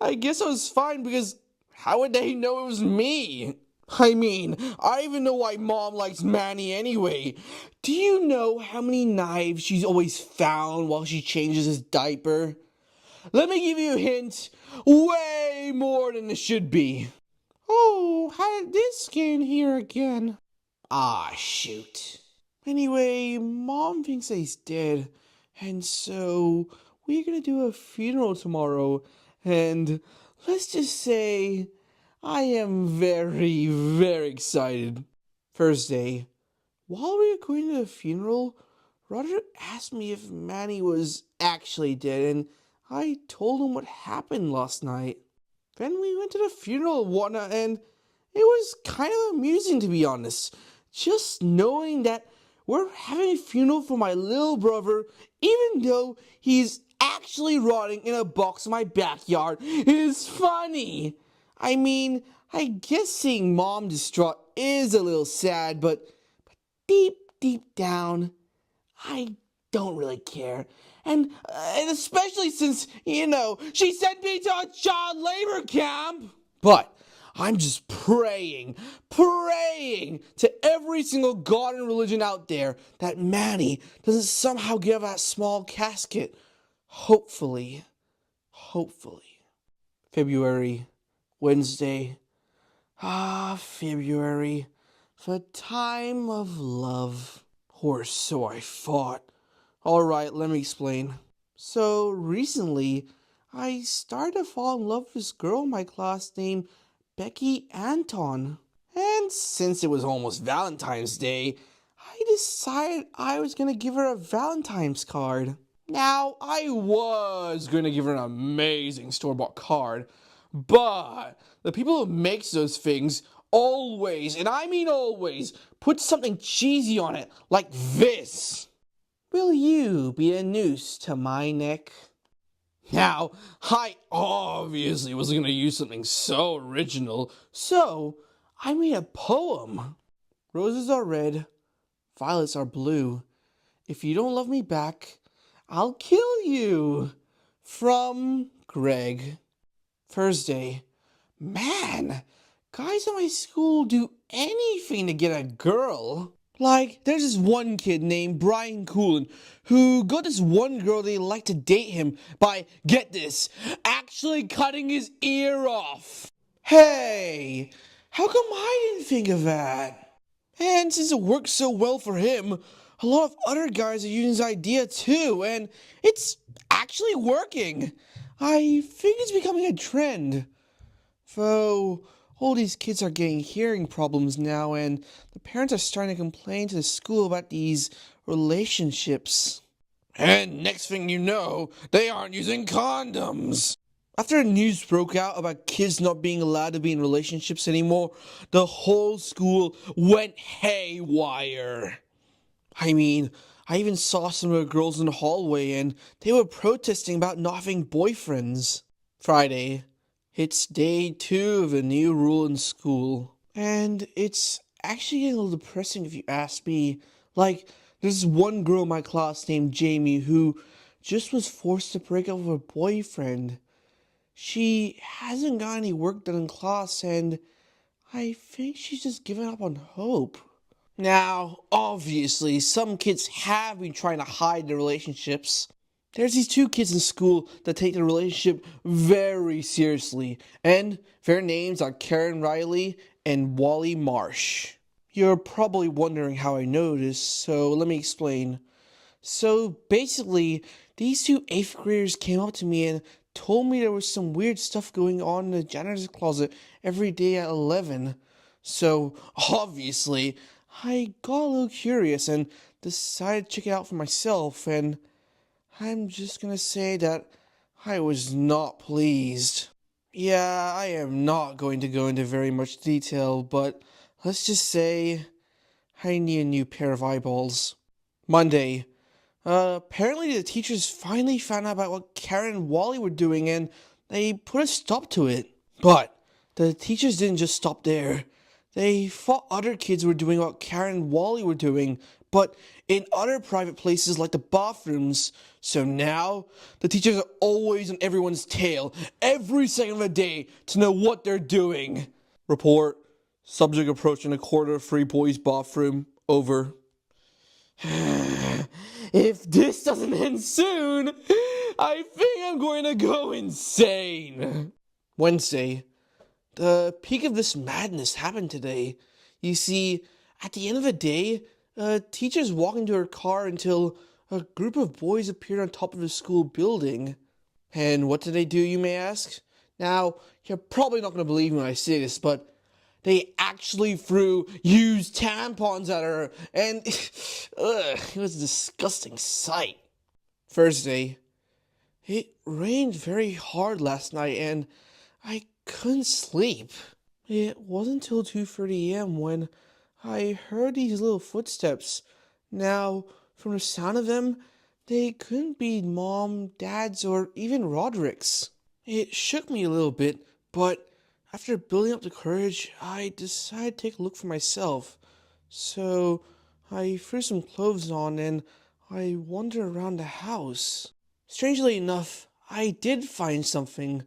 I guess I was fine because how would they know it was me? I mean, I even know why Mom likes Manny anyway. Do you know how many knives she's always found while she changes his diaper? Let me give you a hint. Way more than it should be. Oh, how did this get in here again? Ah, shoot. Anyway, Mom thinks that he's dead, and so we're gonna do a funeral tomorrow, and let's just say I am very, very excited. Thursday, while we were going to the funeral, Roger asked me if Manny was actually dead, and I told him what happened last night. Then we went to the funeral and whatnot, and it was kind of amusing, to be honest. Just knowing that we're having a funeral for my little brother, even though he's actually rotting in a box in my backyard, is funny. I mean, I guess seeing Mom distraught is a little sad, but deep, deep down, I don't really care. And especially since, she sent me to a child labor camp. But I'm just praying to every single god and religion out there that Manny doesn't somehow give that small casket. Hopefully. February, Wednesday. February. The time of love. Or so I thought. Alright, let me explain. So, recently, I started to fall in love with this girl in my class named Becky Anton. And since it was almost Valentine's Day, I decided I was going to give her a Valentine's card. Now, I was going to give her an amazing store-bought card, but the people who makes those things always, and I mean always, put something cheesy on it, like this. Will you be a noose to my neck? Now, I obviously wasn't going to use something so original, so I made a poem. Roses are red, violets are blue. If you don't love me back, I'll kill you. From Greg. Thursday. Man, guys at my school do anything to get a girl. Like, there's this one kid named Brian Coolin who got this one girl they like to date him by, get this, actually cutting his ear off. Hey, how come I didn't think of that? And since it worked so well for him, a lot of other guys are using his idea too, and it's actually working. I think it's becoming a trend. Though, all these kids are getting hearing problems now, and the parents are starting to complain to the school about these relationships. And next thing you know, they aren't using condoms. After the news broke out about kids not being allowed to be in relationships anymore, the whole school went haywire. I mean, I even saw some of the girls in the hallway, and they were protesting about not having boyfriends. Friday. It's day 2 of the new rule in school. And it's actually getting a little depressing if you ask me. Like, there's one girl in my class named Jamie who just was forced to break up with her boyfriend. She hasn't got any work done in class, and I think she's just given up on hope. Now, obviously, some kids have been trying to hide their relationships. There's these 2 kids in school that take their relationship very seriously, and their names are Karen Riley and Wally Marsh. You're probably wondering how I know this, so let me explain. So basically, these 2 8th graders came up to me and told me there was some weird stuff going on in the janitor's closet every day at 11. So, obviously, I got a little curious and decided to check it out for myself, and I'm just gonna say that I was not pleased. Yeah, I am not going to go into very much detail, but let's just say I need a new pair of eyeballs. Monday. Apparently the teachers finally found out about what Karen and Wally were doing, and they put a stop to it. But the teachers didn't just stop there. They thought other kids were doing what Karen and Wally were doing, but in other private places like the bathrooms. So now, the teachers are always on everyone's tail, every second of the day, to know what they're doing. Report. Subject approaching a corridor-free boys' bathroom. Over. If this doesn't end soon, I think I'm going to go insane. Wednesday. The peak of this madness happened today. You see, at the end of the day, teachers walked into her car until a group of boys appeared on top of the school building. And what did they do, you may ask? Now, you're probably not going to believe me when I say this, but they actually threw used tampons at her, and it was a disgusting sight. Thursday, it rained very hard last night, and I couldn't sleep. It wasn't until 2:30 a.m. when I heard these little footsteps. Now, from the sound of them, they couldn't be Mom, Dad's, or even Roderick's. It shook me a little bit, but after building up the courage, I decided to take a look for myself. So I threw some clothes on and I wandered around the house. Strangely enough, I did find something.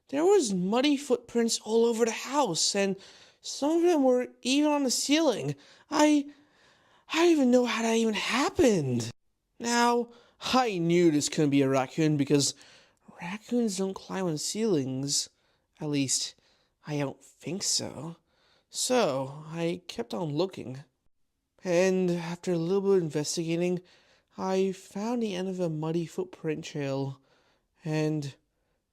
There was muddy footprints all over the house, and some of them were even on the ceiling. I don't even know how that even happened. Now, I knew this couldn't be a raccoon because raccoons don't climb on ceilings. At least, I don't think so. So, I kept on looking. And after a little bit of investigating, I found the end of a muddy footprint trail. And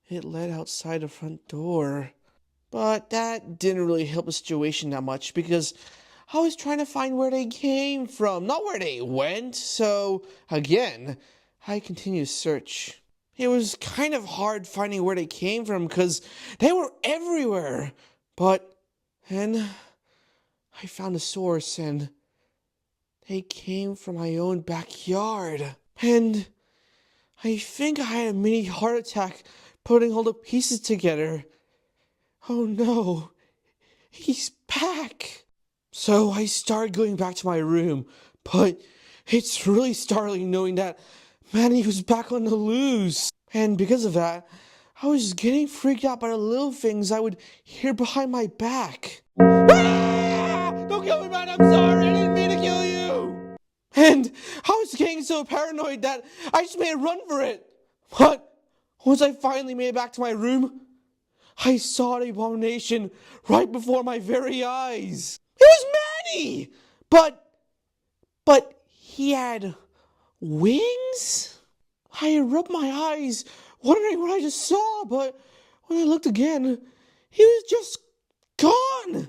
it led outside the front door. But that didn't really help the situation that much because I was trying to find where they came from, not where they went. So, again, I continued to search. It was kind of hard finding where they came from because they were everywhere. But then I found a source and they came from my own backyard. And I think I had a mini heart attack putting all the pieces together. Oh no, he's back. So I started going back to my room, but it's really startling knowing that Manny was back on the loose. And because of that, I was getting freaked out by the little things I would hear behind my back. Ah! Don't kill me, man, I'm sorry, I didn't mean to kill you! And I was getting so paranoid that I just made a run for it. But once I finally made it back to my room, I saw the abomination right before my very eyes. It was Manny! But he had wings? I rubbed my eyes, wondering what I just saw, but when I looked again, he was just gone.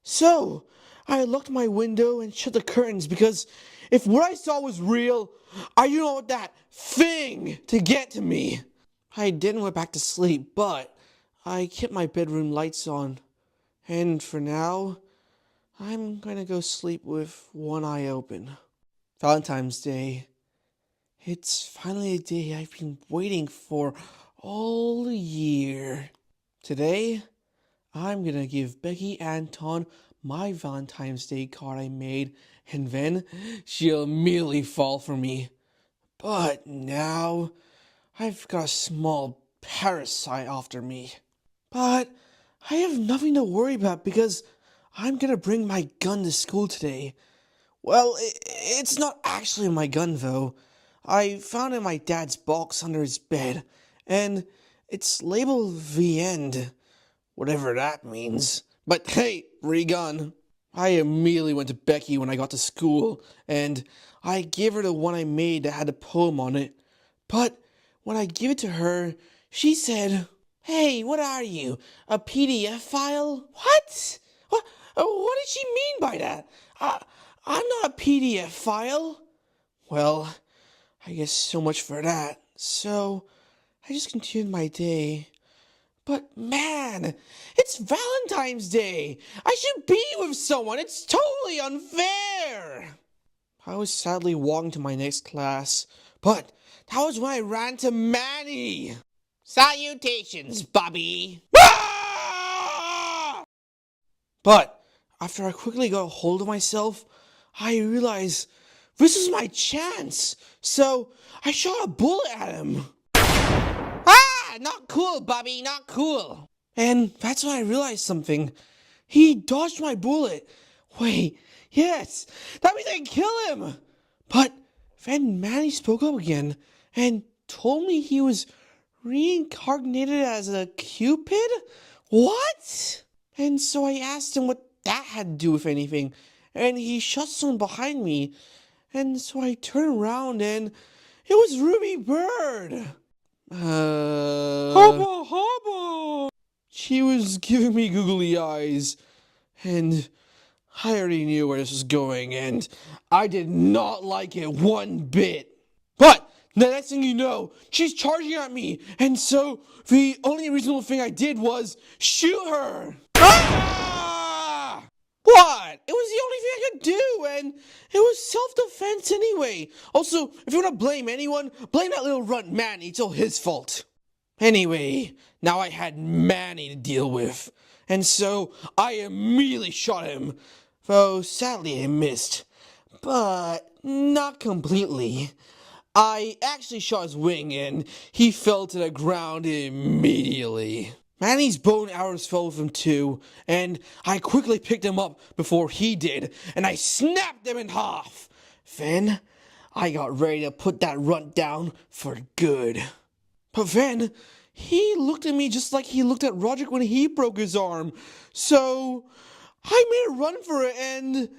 So, I locked my window and shut the curtains because if what I saw was real, I didn't want that thing to get to me. I didn't went back to sleep, but I kept my bedroom lights on. And for now, I'm going to go sleep with one eye open. Valentine's Day. It's finally a day I've been waiting for all year. Today, I'm going to give Becky Anton my Valentine's Day card I made, and then she'll immediately fall for me. But now, I've got a small parasite after me. But I have nothing to worry about because I'm going to bring my gun to school today. Well, it's not actually my gun, though. I found it in my dad's box under his bed, and it's labeled The End, whatever that means. But hey, re-gun. I immediately went to Becky when I got to school, and I gave her the one I made that had a poem on it. But when I gave it to her, she said, "Hey, what are you, a PDF file?" What? What did she mean by that? I'm not a PDF file. Well, I guess so much for that. So, I just continued my day. But man, it's Valentine's Day! I should be with someone! It's totally unfair! I was sadly walking to my next class, but that was when I ran to Manny! Salutations, Bobby! Ah! But after I quickly got a hold of myself, I realized this was my chance, so I shot a bullet at him. Ah! Not cool, Bobby, not cool. And that's when I realized something. He dodged my bullet. Wait, yes, that means I can kill him. But then Manny spoke up again and told me he was reincarnated as a Cupid? What? And so I asked him what that had to do with anything, and he shut someone behind me. And so I turned around and it was Ruby Bird. Hubba hubba! She was giving me googly eyes, and I already knew where this was going, and I did not like it one bit. But the next thing you know, she's charging at me, and so the only reasonable thing I did was shoot her. Ah! What? It was the only thing I could do, and it was self-defense anyway. Also, if you want to blame anyone, blame that little runt Manny. It's all his fault. Anyway, now I had Manny to deal with, and so I immediately shot him. Though sadly I missed, but not completely. I actually shot his wing, and he fell to the ground immediately. Manny's bone arrows fell with him too, and I quickly picked him up before he did, and I snapped him in half. Then, I got ready to put that runt down for good. But then, he looked at me just like he looked at Roderick when he broke his arm. So, I made a run for it, and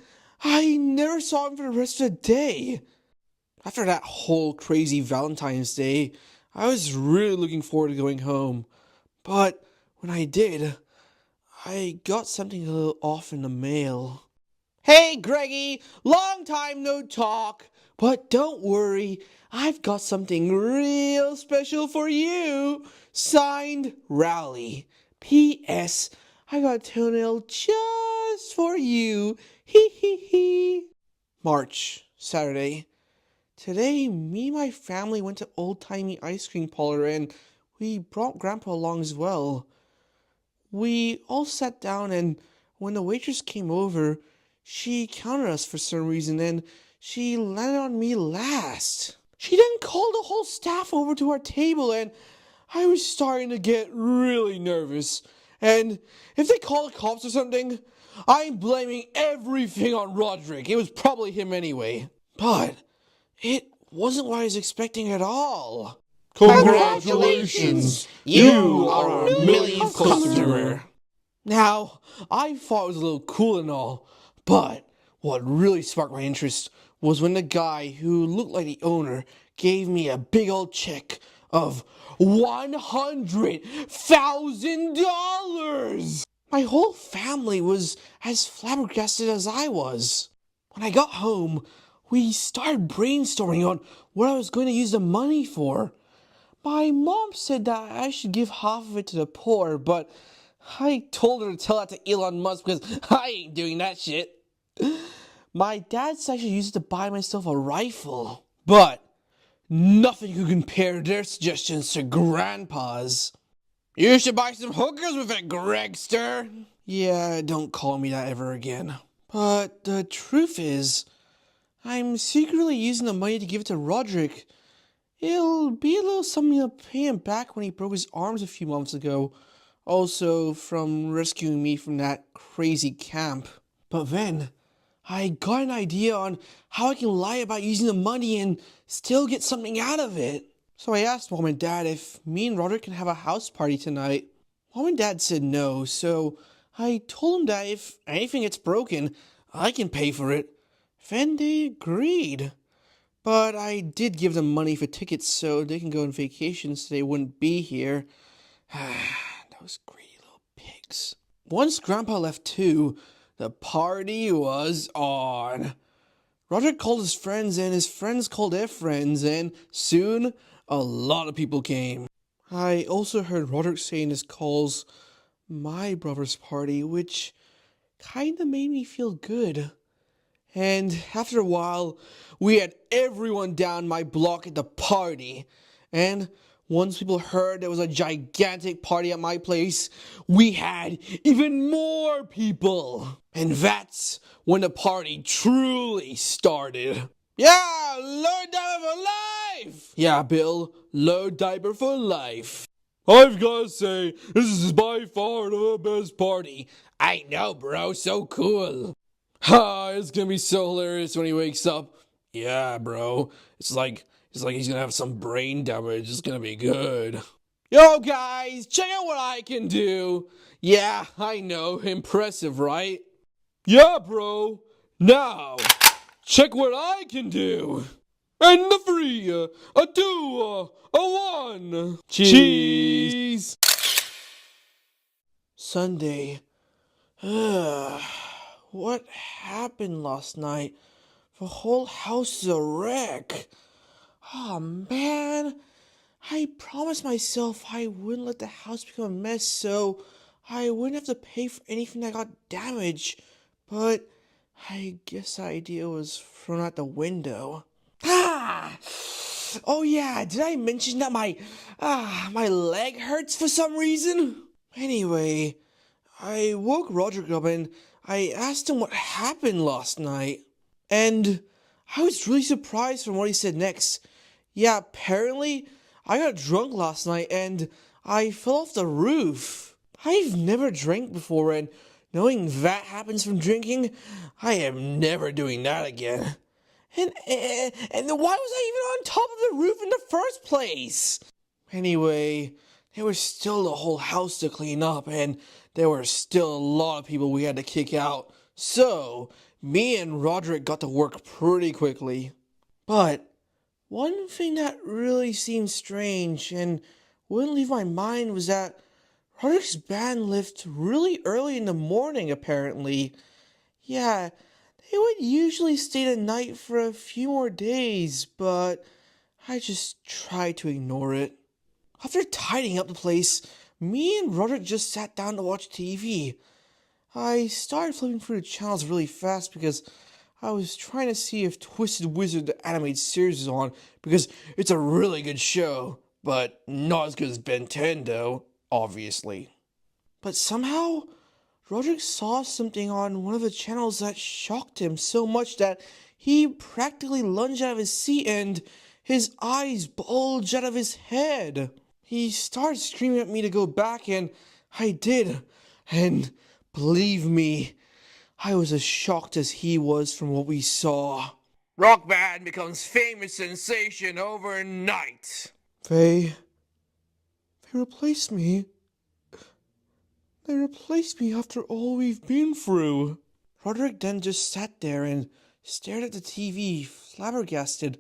I never saw him for the rest of the day. After that whole crazy Valentine's Day, I was really looking forward to going home. But when I did, I got something a little off in the mail. Hey, Greggy! Long time no talk! But don't worry, I've got something real special for you! Signed, Rowley. P.S. I got a toenail just for you. Hee hee hee. March, Saturday. Today, me and my family went to old-timey ice cream parlor, and we brought Grandpa along as well. We all sat down, and when the waitress came over, she counted us for some reason, and she landed on me last. She then called the whole staff over to our table, and I was starting to get really nervous. And if they call the cops or something, I'm blaming everything on Roderick. It was probably him anyway. But it wasn't what I was expecting at all. Congratulations! You are our millionth customer. Now, I thought it was a little cool and all, but what really sparked my interest was when the guy who looked like the owner gave me a big old check of $100,000! My whole family was as flabbergasted as I was. When I got home, we started brainstorming on what I was going to use the money for. My mom said that I should give half of it to the poor, but I told her to tell that to Elon Musk because I ain't doing that shit. My dad said I should use it to buy myself a rifle, but nothing could compare their suggestions to Grandpa's. You should buy some hookers with it, Gregster. Yeah, don't call me that ever again. But the truth is, I'm secretly using the money to give it to Roderick. It'll be a little something to pay him back when he broke his arms a few months ago. Also, from rescuing me from that crazy camp. But then, I got an idea on how I can lie about using the money and still get something out of it. So I asked Mom and Dad if me and Roderick can have a house party tonight. Mom and Dad said no, so I told them that if anything gets broken, I can pay for it. Then they agreed. But I did give them money for tickets so they can go on vacation so they wouldn't be here. Those greedy little pigs. Once Grandpa left too, the party was on. Roderick called his friends and his friends called their friends, and soon a lot of people came. I also heard Roderick say in his calls, my brother's party, which kinda made me feel good. And after a while, we had everyone down my block at the party. And once people heard there was a gigantic party at my place, we had even more people. And that's when the party truly started. Yeah, low diaper for life! Yeah, Bill, low diaper for life. I've gotta say, this is by far the best party. I know, bro, so cool. Ha, it's gonna be so hilarious when he wakes up. Yeah, bro. It's like he's gonna have some brain damage. It's gonna be good. Yo, guys, check out what I can do. Yeah, I know. Impressive, right? Yeah, bro. Now, check what I can do. And the 3, a 2, a 1. Cheese. Sunday. What happened last night? The whole house is a wreck. Oh man, I promised myself I wouldn't let the house become a mess so I wouldn't have to pay for anything that got damaged. But I guess the idea was thrown out the window. Ah! Oh yeah, did I mention that my leg hurts for some reason? Anyway, I woke Roderick up and I asked him what happened last night. And I was really surprised from what he said next. Yeah, apparently I got drunk last night and I fell off the roof. I've never drank before, and knowing that happens from drinking, I am never doing that again. And why was I even on top of the roof in the first place? Anyway, there was still the whole house to clean up, and there were still a lot of people we had to kick out. So, me and Roderick got to work pretty quickly. But one thing that really seemed strange and wouldn't leave my mind was that Roderick's band left really early in the morning, apparently. Yeah, they would usually stay the night for a few more days, but I just tried to ignore it. After tidying up the place, me and Roderick just sat down to watch TV. I started flipping through the channels really fast because I was trying to see if Twisted Wizard the animated series is on, because it's a really good show, but not as good as Ben 10 though, obviously. But somehow, Roderick saw something on one of the channels that shocked him so much that he practically lunged out of his seat and his eyes bulged out of his head. He started screaming at me to go back, and I did. And believe me, I was as shocked as he was from what we saw. Rock band becomes famous sensation overnight. They replaced me. They replaced me after all we've been through. Roderick then just sat there and stared at the TV, flabbergasted.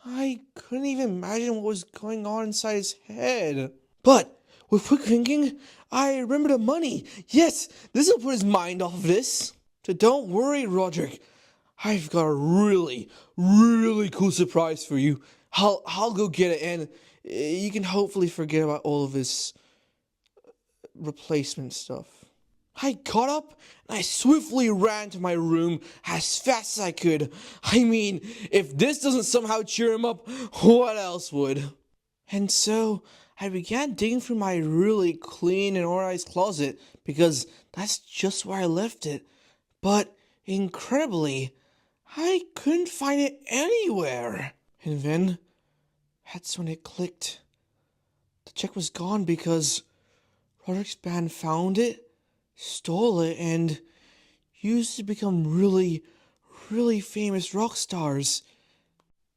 I couldn't even imagine what was going on inside his head. But with quick thinking, I remembered the money. Yes, this will put his mind off of this. So don't worry, Roderick. I've got a really, really cool surprise for you. I'll go get it, and you can hopefully forget about all of this replacement stuff. I got up and I swiftly ran to my room as fast as I could. I mean, if this doesn't somehow cheer him up, what else would? And so I began digging through my really clean and organized closet because that's just where I left it. But incredibly, I couldn't find it anywhere. And then that's when it clicked. The check was gone because Roderick's band found it, stole it, and used it to become really, really famous rock stars.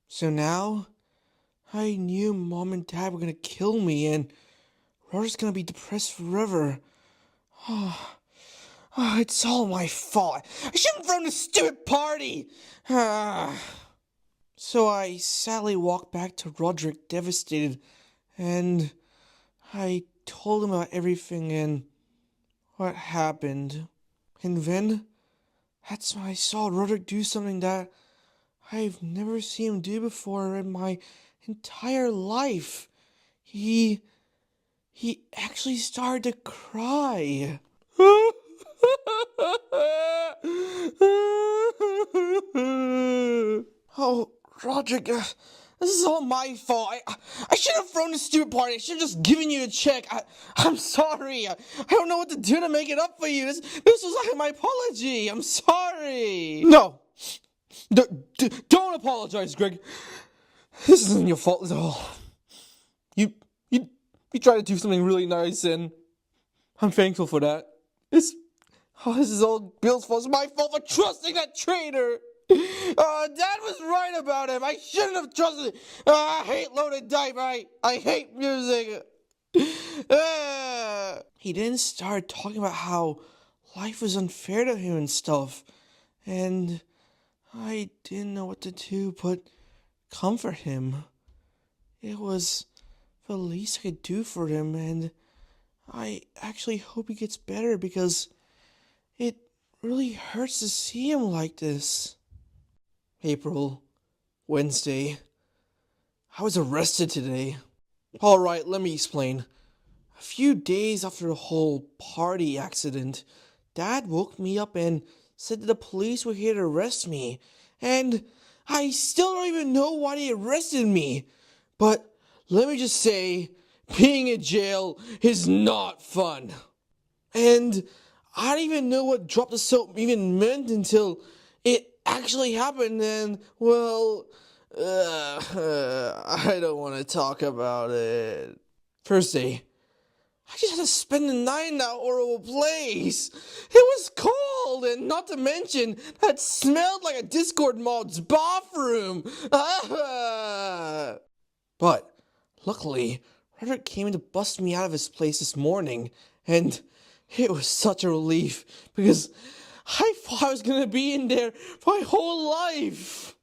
So now, I knew Mom and Dad were gonna kill me, and Roderick's gonna be depressed forever. It's all my fault. I shouldn't have thrown this stupid party. So I sadly walked back to Roderick devastated, and I told him about everything and what happened. And then, that's when I saw Roderick do something that I've never seen him do before in my entire life. He actually started to cry. Oh, Roderick, this is all my fault. I should have thrown the stupid party. I should have just given you a check. I'm sorry. I don't know what to do to make it up for you. This was like my apology. I'm sorry. No. Don't apologize, Greg. This isn't your fault at all. You tried to do something really nice, and I'm thankful for that. This is all Bill's fault. It's my fault for trusting that traitor. Dad was right about him. I shouldn't have trusted him. I hate loaded dice. I hate music. He then started talking about how life was unfair to him and stuff. And I didn't know what to do, but comfort him. It was the least I could do for him, and I actually hope he gets better because it really hurts to see him like this. April, Wednesday. I was arrested today. Alright, let me explain. A few days after the whole party accident, Dad woke me up and said that the police were here to arrest me. And I still don't even know why they arrested me. But let me just say, being in jail is not fun. And I don't even know what drop the soap even meant until it actually happened. And, well, I don't want to talk about it. First day, I just had to spend the night in that horrible place. It was cold, and not to mention, that smelled like a Discord mod's bathroom. But, luckily, Roderick came in to bust me out of his place this morning, and it was such a relief, because I thought I was gonna be in there for my whole life.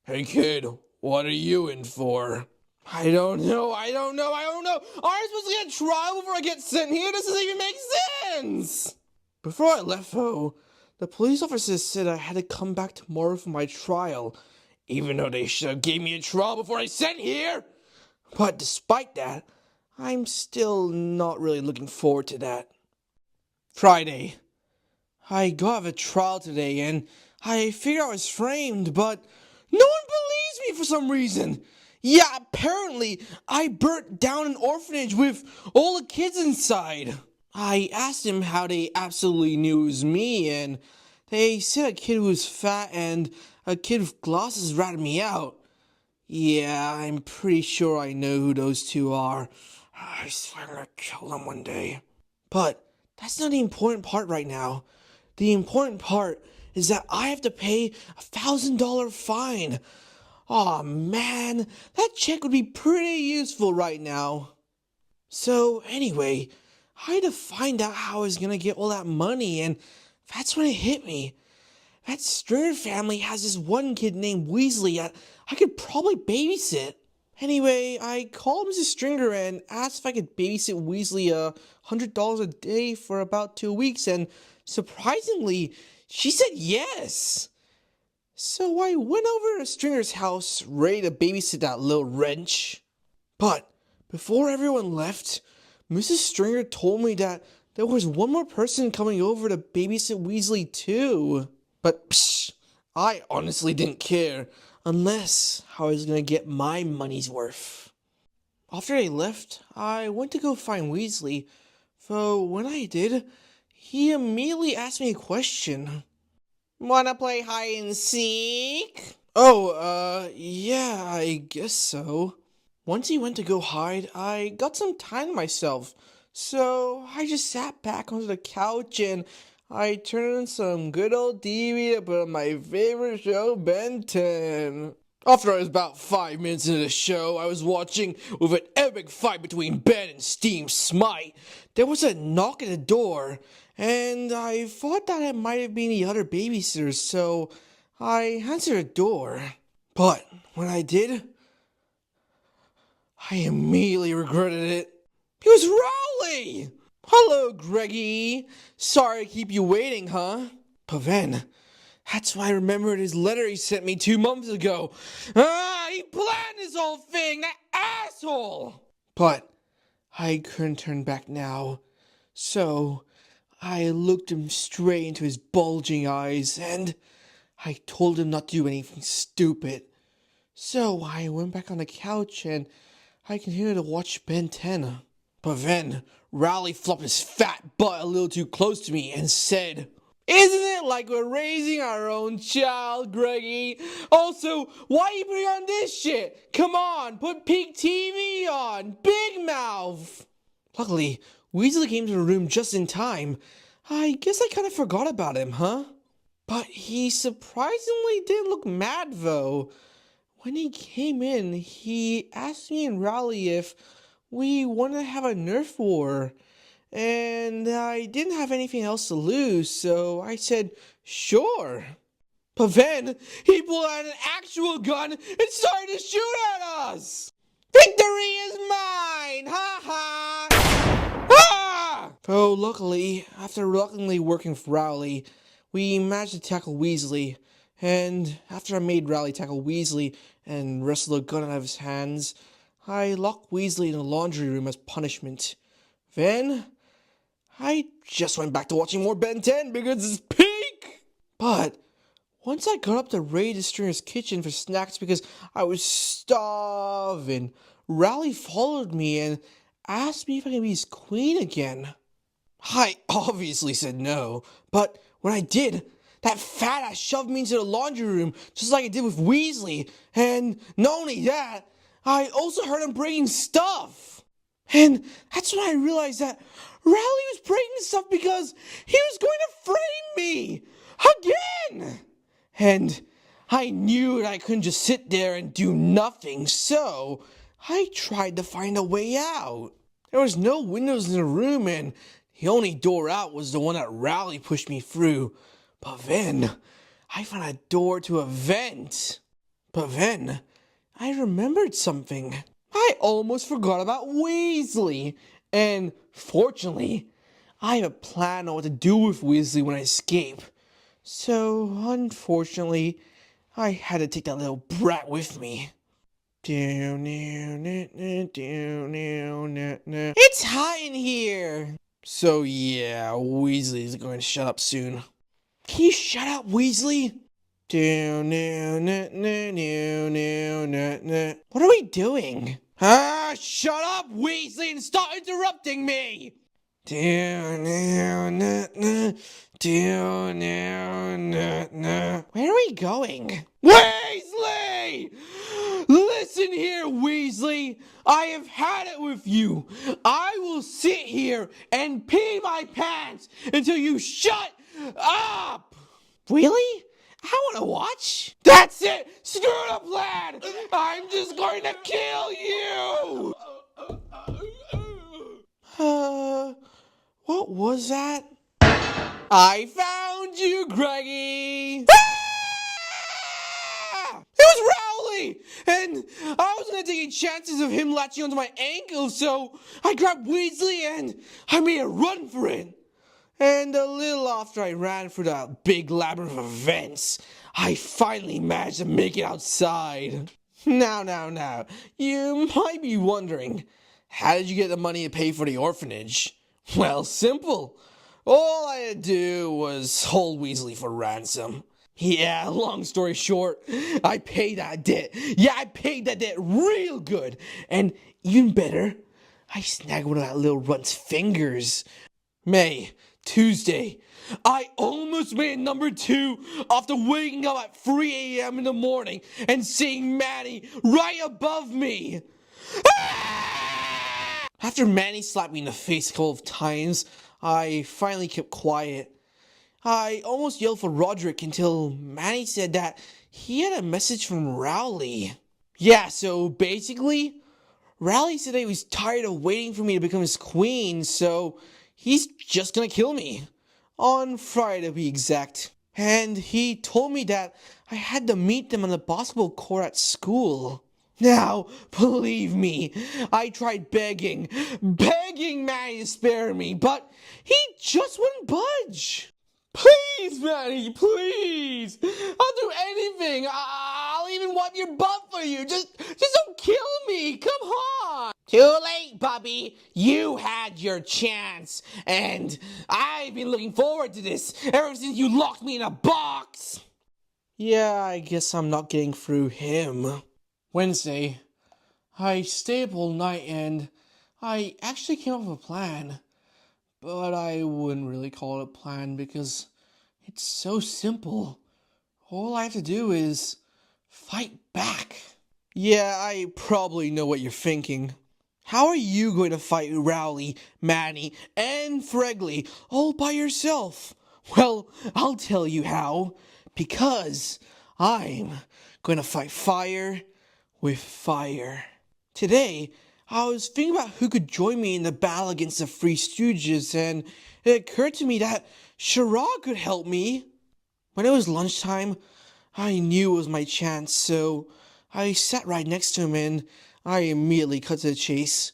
Hey kid, what are you in for? I don't know. Are you supposed to get a trial before I get sent here? This doesn't even make sense! Before I left, though, the police officers said I had to come back tomorrow for my trial, even though they should have gave me a trial before I sent here! But despite that, I'm still not really looking forward to that. Friday. I got out of a trial today, and I figured I was framed, but no one believes me for some reason! Yeah, apparently, I burnt down an orphanage with all the kids inside. I asked them how they absolutely knew it was me, and they said a kid who was fat and a kid with glasses ratted me out. Yeah, I'm pretty sure I know who those two are. I swear I'm gonna kill them one day. But that's not the important part right now. The important part is that I have to pay $1,000 fine. Aw, man, that check would be pretty useful right now. So, anyway, I had to find out how I was gonna get all that money, and that's when it hit me. That Stringer family has this one kid named Weasley that I could probably babysit. Anyway, I called Mrs. Stringer and asked if I could babysit Weasley $100 a day for about 2 weeks, and surprisingly, she said yes. So I went over to Stringer's house, ready to babysit that little wrench. But before everyone left, Mrs. Stringer told me that there was one more person coming over to babysit Weasley too. But psh, I honestly didn't care, unless I was gonna get my money's worth. After they left, I went to go find Weasley, though when I did, he immediately asked me a question. Wanna play hide and seek? Oh, yeah, I guess so. Once he went to go hide, I got some time to myself, so I just sat back onto the couch and I turned on some good old TV to put on my favorite show, Ben 10. After I was about 5 minutes into the show I was watching, with an epic fight between Ben and Steam Smite, there was a knock at the door, and I thought that it might have been the other babysitters, so I answered the door. But when I did, I immediately regretted it. It was Rowley! Hello, Greggy. Sorry to keep you waiting, huh? But then, that's why I remembered his letter he sent me 2 months ago. He planned this whole thing, that asshole! But I couldn't turn back now. So I looked him straight into his bulging eyes, and I told him not to do anything stupid. So I went back on the couch, and I continued to watch Ben 10. But then, Rowley flopped his fat butt a little too close to me and said, "Isn't it like we're raising our own child, Greggy? Also, why are you putting on this shit? Come on, put Peak TV on, Big Mouth!" Luckily, Weasley came to the room just in time. I guess I kind of forgot about him, huh? But he surprisingly didn't look mad, though. When he came in, he asked me and Rowley if we wanted to have a Nerf war. And I didn't have anything else to lose, so I said, sure. But then he pulled out an actual gun and started to shoot at us. Victory is mine! Ha ha! Ah! Oh, luckily, after reluctantly working with Rowley, we managed to tackle Weasley. And after I made Rowley tackle Weasley and wrestle the gun out of his hands, I locked Weasley in the laundry room as punishment. Then, I just went back to watching more Ben 10 because it's peak! But once I got up to raid the Stringer's kitchen for snacks because I was starving, Rowley followed me and asked me if I could be his queen again. I obviously said no, but when I did, that fat ass shoved me into the laundry room just like I did with Weasley, and not only that, I also heard him bringing stuff. And that's when I realized that Rowley was bringing stuff because he was going to frame me again. And I knew that I couldn't just sit there and do nothing, so I tried to find a way out. There was no windows in the room, and the only door out was the one that Rowley pushed me through. But then, I found a door to a vent. But then, I remembered something. I almost forgot about Weasley. And fortunately, I have a plan on what to do with Weasley when I escape. So, unfortunately, I had to take that little brat with me. It's hot in here! So yeah, Weasley's going to shut up soon. Can you shut up, Weasley? What are we doing? Shut up, Weasley, and stop interrupting me! Where are we going? Weasley! Listen here, Weasley. I have had it with you. I will sit here and pee my pants until you shut up! Really? I want to watch. That's it! Screw the plan! I'm just going to kill you! What was that? I found you, Greggy! Ah! It was Rowley! And I wasn't gonna take any chances of him latching onto my ankle, so I grabbed Weasley and I made a run for it. And a little after I ran through that big labyrinth of vents, I finally managed to make it outside. Now, you might be wondering, how did you get the money to pay for the orphanage? Well, simple. All I had to do was hold Weasley for ransom. Yeah, long story short, I paid that debt. Yeah, I paid that debt real good. And even better, I snagged one of that little runt's fingers. Tuesday, I almost made number 2 after waking up at 3 a.m. in the morning and seeing Manny right above me. Ah! After Manny slapped me in the face a couple of times, I finally kept quiet. I almost yelled for Roderick until Manny said that he had a message from Rowley. Yeah, so basically, Rowley said that he was tired of waiting for me to become his queen, so he's just gonna kill me. On Friday to be exact. And he told me that I had to meet them on the basketball court at school. Now, believe me, I tried begging Manny to spare me, but he just wouldn't budge. Please, Manny, please. I'll do anything. I'll even wipe your butt for you. Just don't kill me. Come on. Too late, Bubby. You had your chance. And I've been looking forward to this ever since you locked me in a box. Yeah, I guess I'm not getting through him. Wednesday, I stayed up all night and I actually came up with a plan. But I wouldn't really call it a plan because it's so simple. All I have to do is fight back. Yeah, I probably know what you're thinking. How are you going to fight Rowley, Manny, and Fregley all by yourself? Well, I'll tell you how. Because I'm going to fight fire with fire. Today, I was thinking about who could join me in the battle against the Three Stooges, and it occurred to me that Sherrod could help me. When it was lunchtime, I knew it was my chance, so I sat right next to him and I immediately cut to the chase.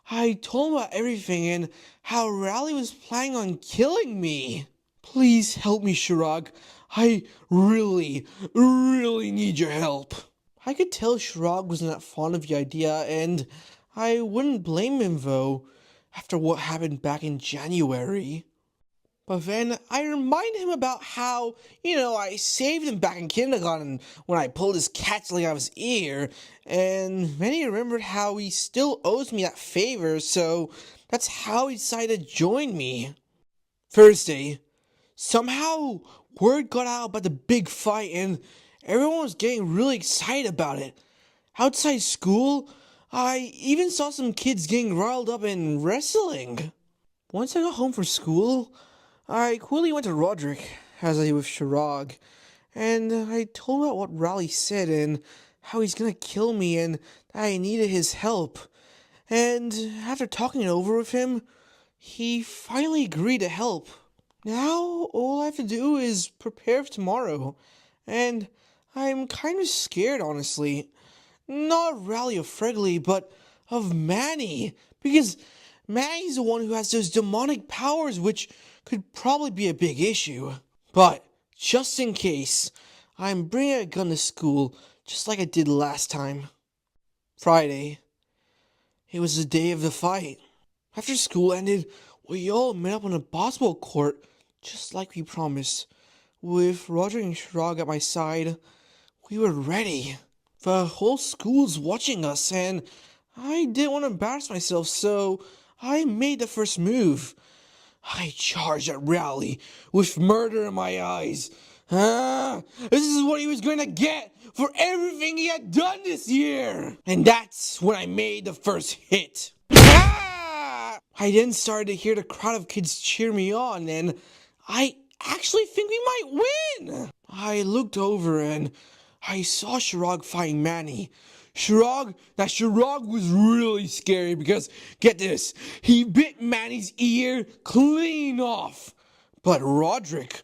I told him about everything and how Rally was planning on killing me. Please help me, Shirag. I really, really need your help. I could tell Shirag wasn't that fond of the idea, and I wouldn't blame him though, after what happened back in January. But then I reminded him about how, I saved him back in kindergarten when I pulled his cat's leg out of his ear, and then he remembered how he still owes me that favor, so that's how he decided to join me. Thursday, somehow word got out about the big fight, and everyone was getting really excited about it. Outside school, I even saw some kids getting riled up in wrestling. Once I got home from school, I quickly went to Roderick, as I did with Shirag, and I told him about what Raleigh said and how he's gonna kill me and that I needed his help. And after talking it over with him, he finally agreed to help. Now, all I have to do is prepare for tomorrow, and I'm kind of scared, honestly. Not of Raleigh or Fregley, but of Manny, because Manny's the one who has those demonic powers, which could probably be a big issue. But, just in case, I'm bringing a gun to school, just like I did last time. Friday. It was the day of the fight. After school ended, we all met up on a basketball court, just like we promised. With Roger and Shrog at my side, we were ready. The whole school's watching us, and I didn't want to embarrass myself, so I made the first move. I charged at Rowley with murder in my eyes. This is what he was going to get for everything he had done this year. And that's when I made the first hit. I then started to hear the crowd of kids cheer me on, and I actually think we might win. I looked over and I saw Shirag fighting Manny. Shirag was really scary because, get this, he bit Manny's ear clean off. But Roderick,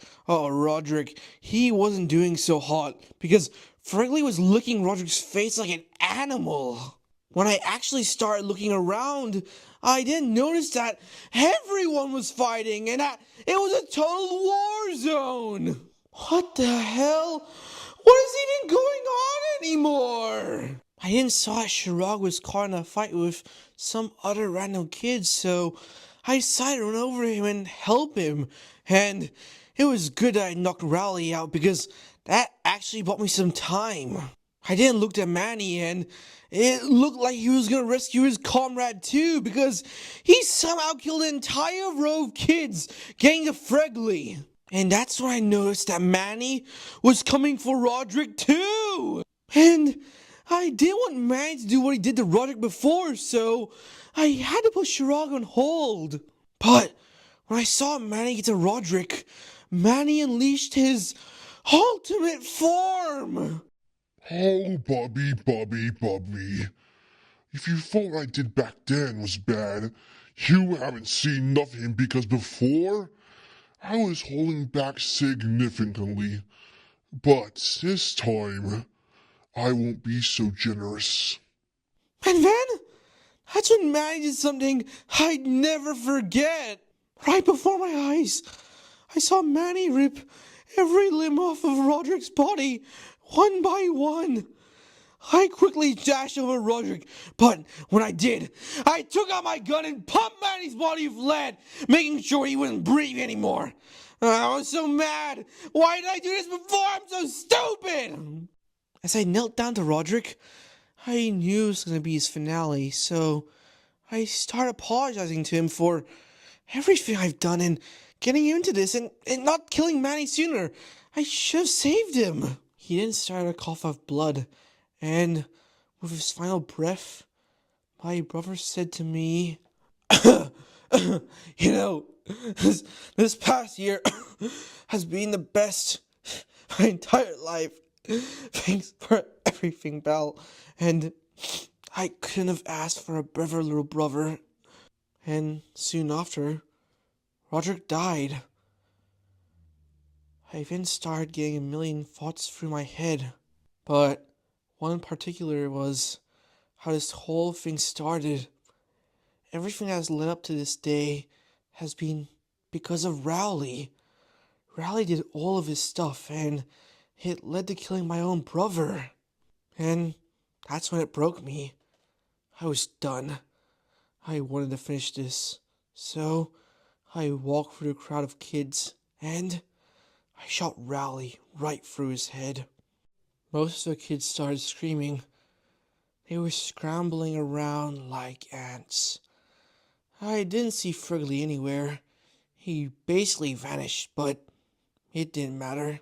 he wasn't doing so hot because Fregley was licking Roderick's face like an animal. When I actually started looking around, I didn't notice that everyone was fighting and that it was a total war zone. What the hell? What is even going on anymore? I didn't saw that Shirag was caught in a fight with some other random kids, so I decided to run over him and help him. And it was good that I knocked Rowley out because that actually bought me some time. I then looked at Manny and it looked like he was going to rescue his comrade too because he somehow killed an entire row of kids getting to Fregley. And that's when I noticed that Manny was coming for Roderick too. And I didn't want Manny to do what he did to Roderick before, so I had to put Shirag on hold. But when I saw Manny get to Roderick, Manny unleashed his ultimate form. Oh, Bobby. If you thought what I did back then was bad, you haven't seen nothing because before, I was holding back significantly. But this time, I won't be so generous. And then, that's when Manny did something I'd never forget. Right before my eyes, I saw Manny rip every limb off of Roderick's body, one by one. I quickly dashed over Roderick, but when I did, I took out my gun and pumped Manny's body with lead, making sure he wouldn't breathe anymore. I was so mad. Why did I do this before? I'm so stupid! As I knelt down to Roderick, I knew it was going to be his finale, so I started apologizing to him for everything I've done and getting into this and not killing Manny sooner. I should have saved him. He then started to cough up blood, and with his final breath, my brother said to me, this past year has been the best my entire life. Thanks for everything, Belle. And I couldn't have asked for a better little brother. And soon after, Roderick died. I then started getting a million thoughts through my head. But one in particular was how this whole thing started. Everything that has led up to this day has been because of Rowley. Rowley did all of his stuff, and it led to killing my own brother. And that's when it broke me. I was done. I wanted to finish this. So I walked through the crowd of kids, and I shot Rowley right through his head. Most of the kids started screaming. They were scrambling around like ants. I didn't see Frigley anywhere. He basically vanished, but it didn't matter.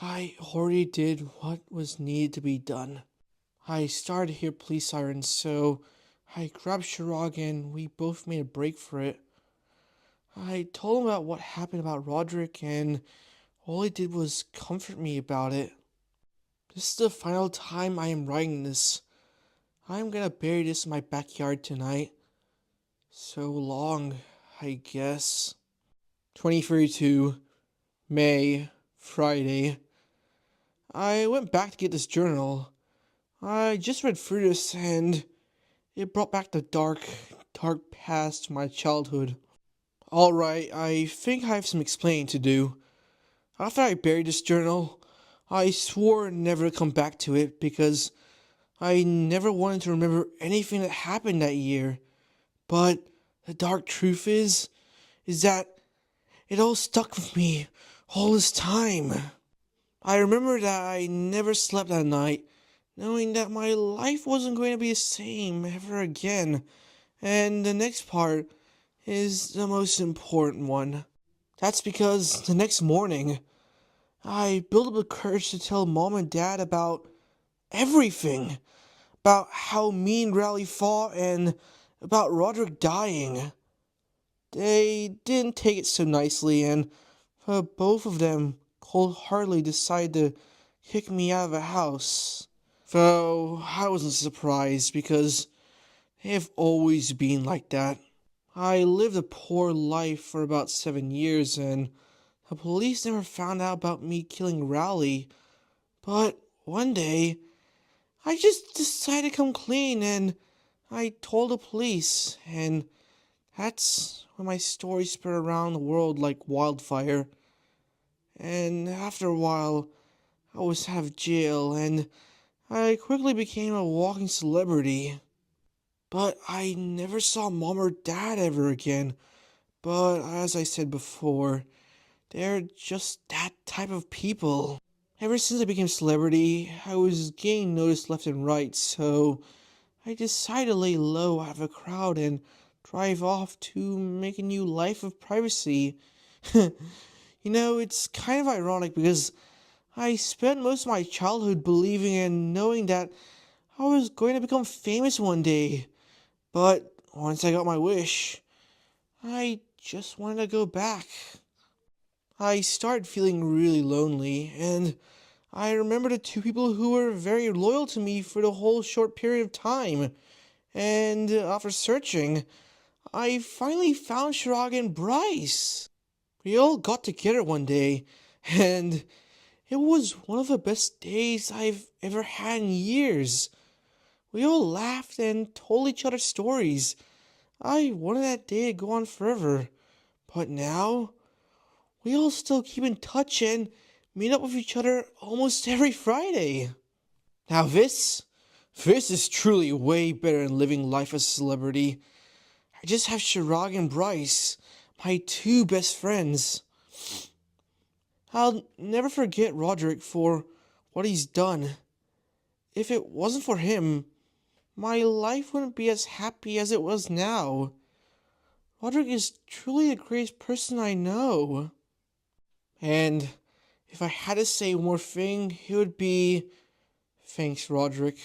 I already did what was needed to be done. I started to hear police sirens, so I grabbed Shirag and we both made a break for it. I told him about what happened about Roderick, and all he did was comfort me about it. This is the final time I am writing this. I'm gonna bury this in my backyard tonight. So long, I guess. 2032, May, Friday. I went back to get this journal. I just read through this and it brought back the dark past of my childhood. Alright, I think I have some explaining to do. After I buried this journal, I swore never to come back to it because I never wanted to remember anything that happened that year. But the dark truth is that it all stuck with me all this time. I remember that I never slept that night, knowing that my life wasn't going to be the same ever again. And the next part is the most important one. That's because the next morning, I built up the courage to tell Mom and Dad about everything. About how me and Rowley fought and about Roderick dying. They didn't take it so nicely, and both of them cold-heartedly decided to kick me out of the house. Though I wasn't surprised because they have always been like that. I lived a poor life for about 7 years, and the police never found out about me killing Rowley. But one day, I just decided to come clean, and I told the police, and that's when my story spread around the world like wildfire. And after a while, I was out of jail, and I quickly became a walking celebrity. But I never saw Mom or Dad ever again. But as I said before, they're just that type of people. Ever since I became a celebrity, I was getting noticed left and right, so I decided to lay low out of a crowd and drive off to make a new life of privacy. It's kind of ironic because I spent most of my childhood believing and knowing that I was going to become famous one day. But once I got my wish, I just wanted to go back. I started feeling really lonely, and I remember the two people who were very loyal to me for the whole short period of time. And after searching, I finally found Shirag and Bryce. We all got together one day, and it was one of the best days I've ever had in years. We all laughed and told each other stories. I wanted that day to go on forever, but now we all still keep in touch and meet up with each other almost every Friday. Now this is truly way better than living life as a celebrity. I just have Shirag and Bryce, my two best friends. I'll never forget Roderick for what he's done. If it wasn't for him, my life wouldn't be as happy as it was now. Roderick is truly the greatest person I know. And if I had to say one more thing, it would be, thanks, Roderick.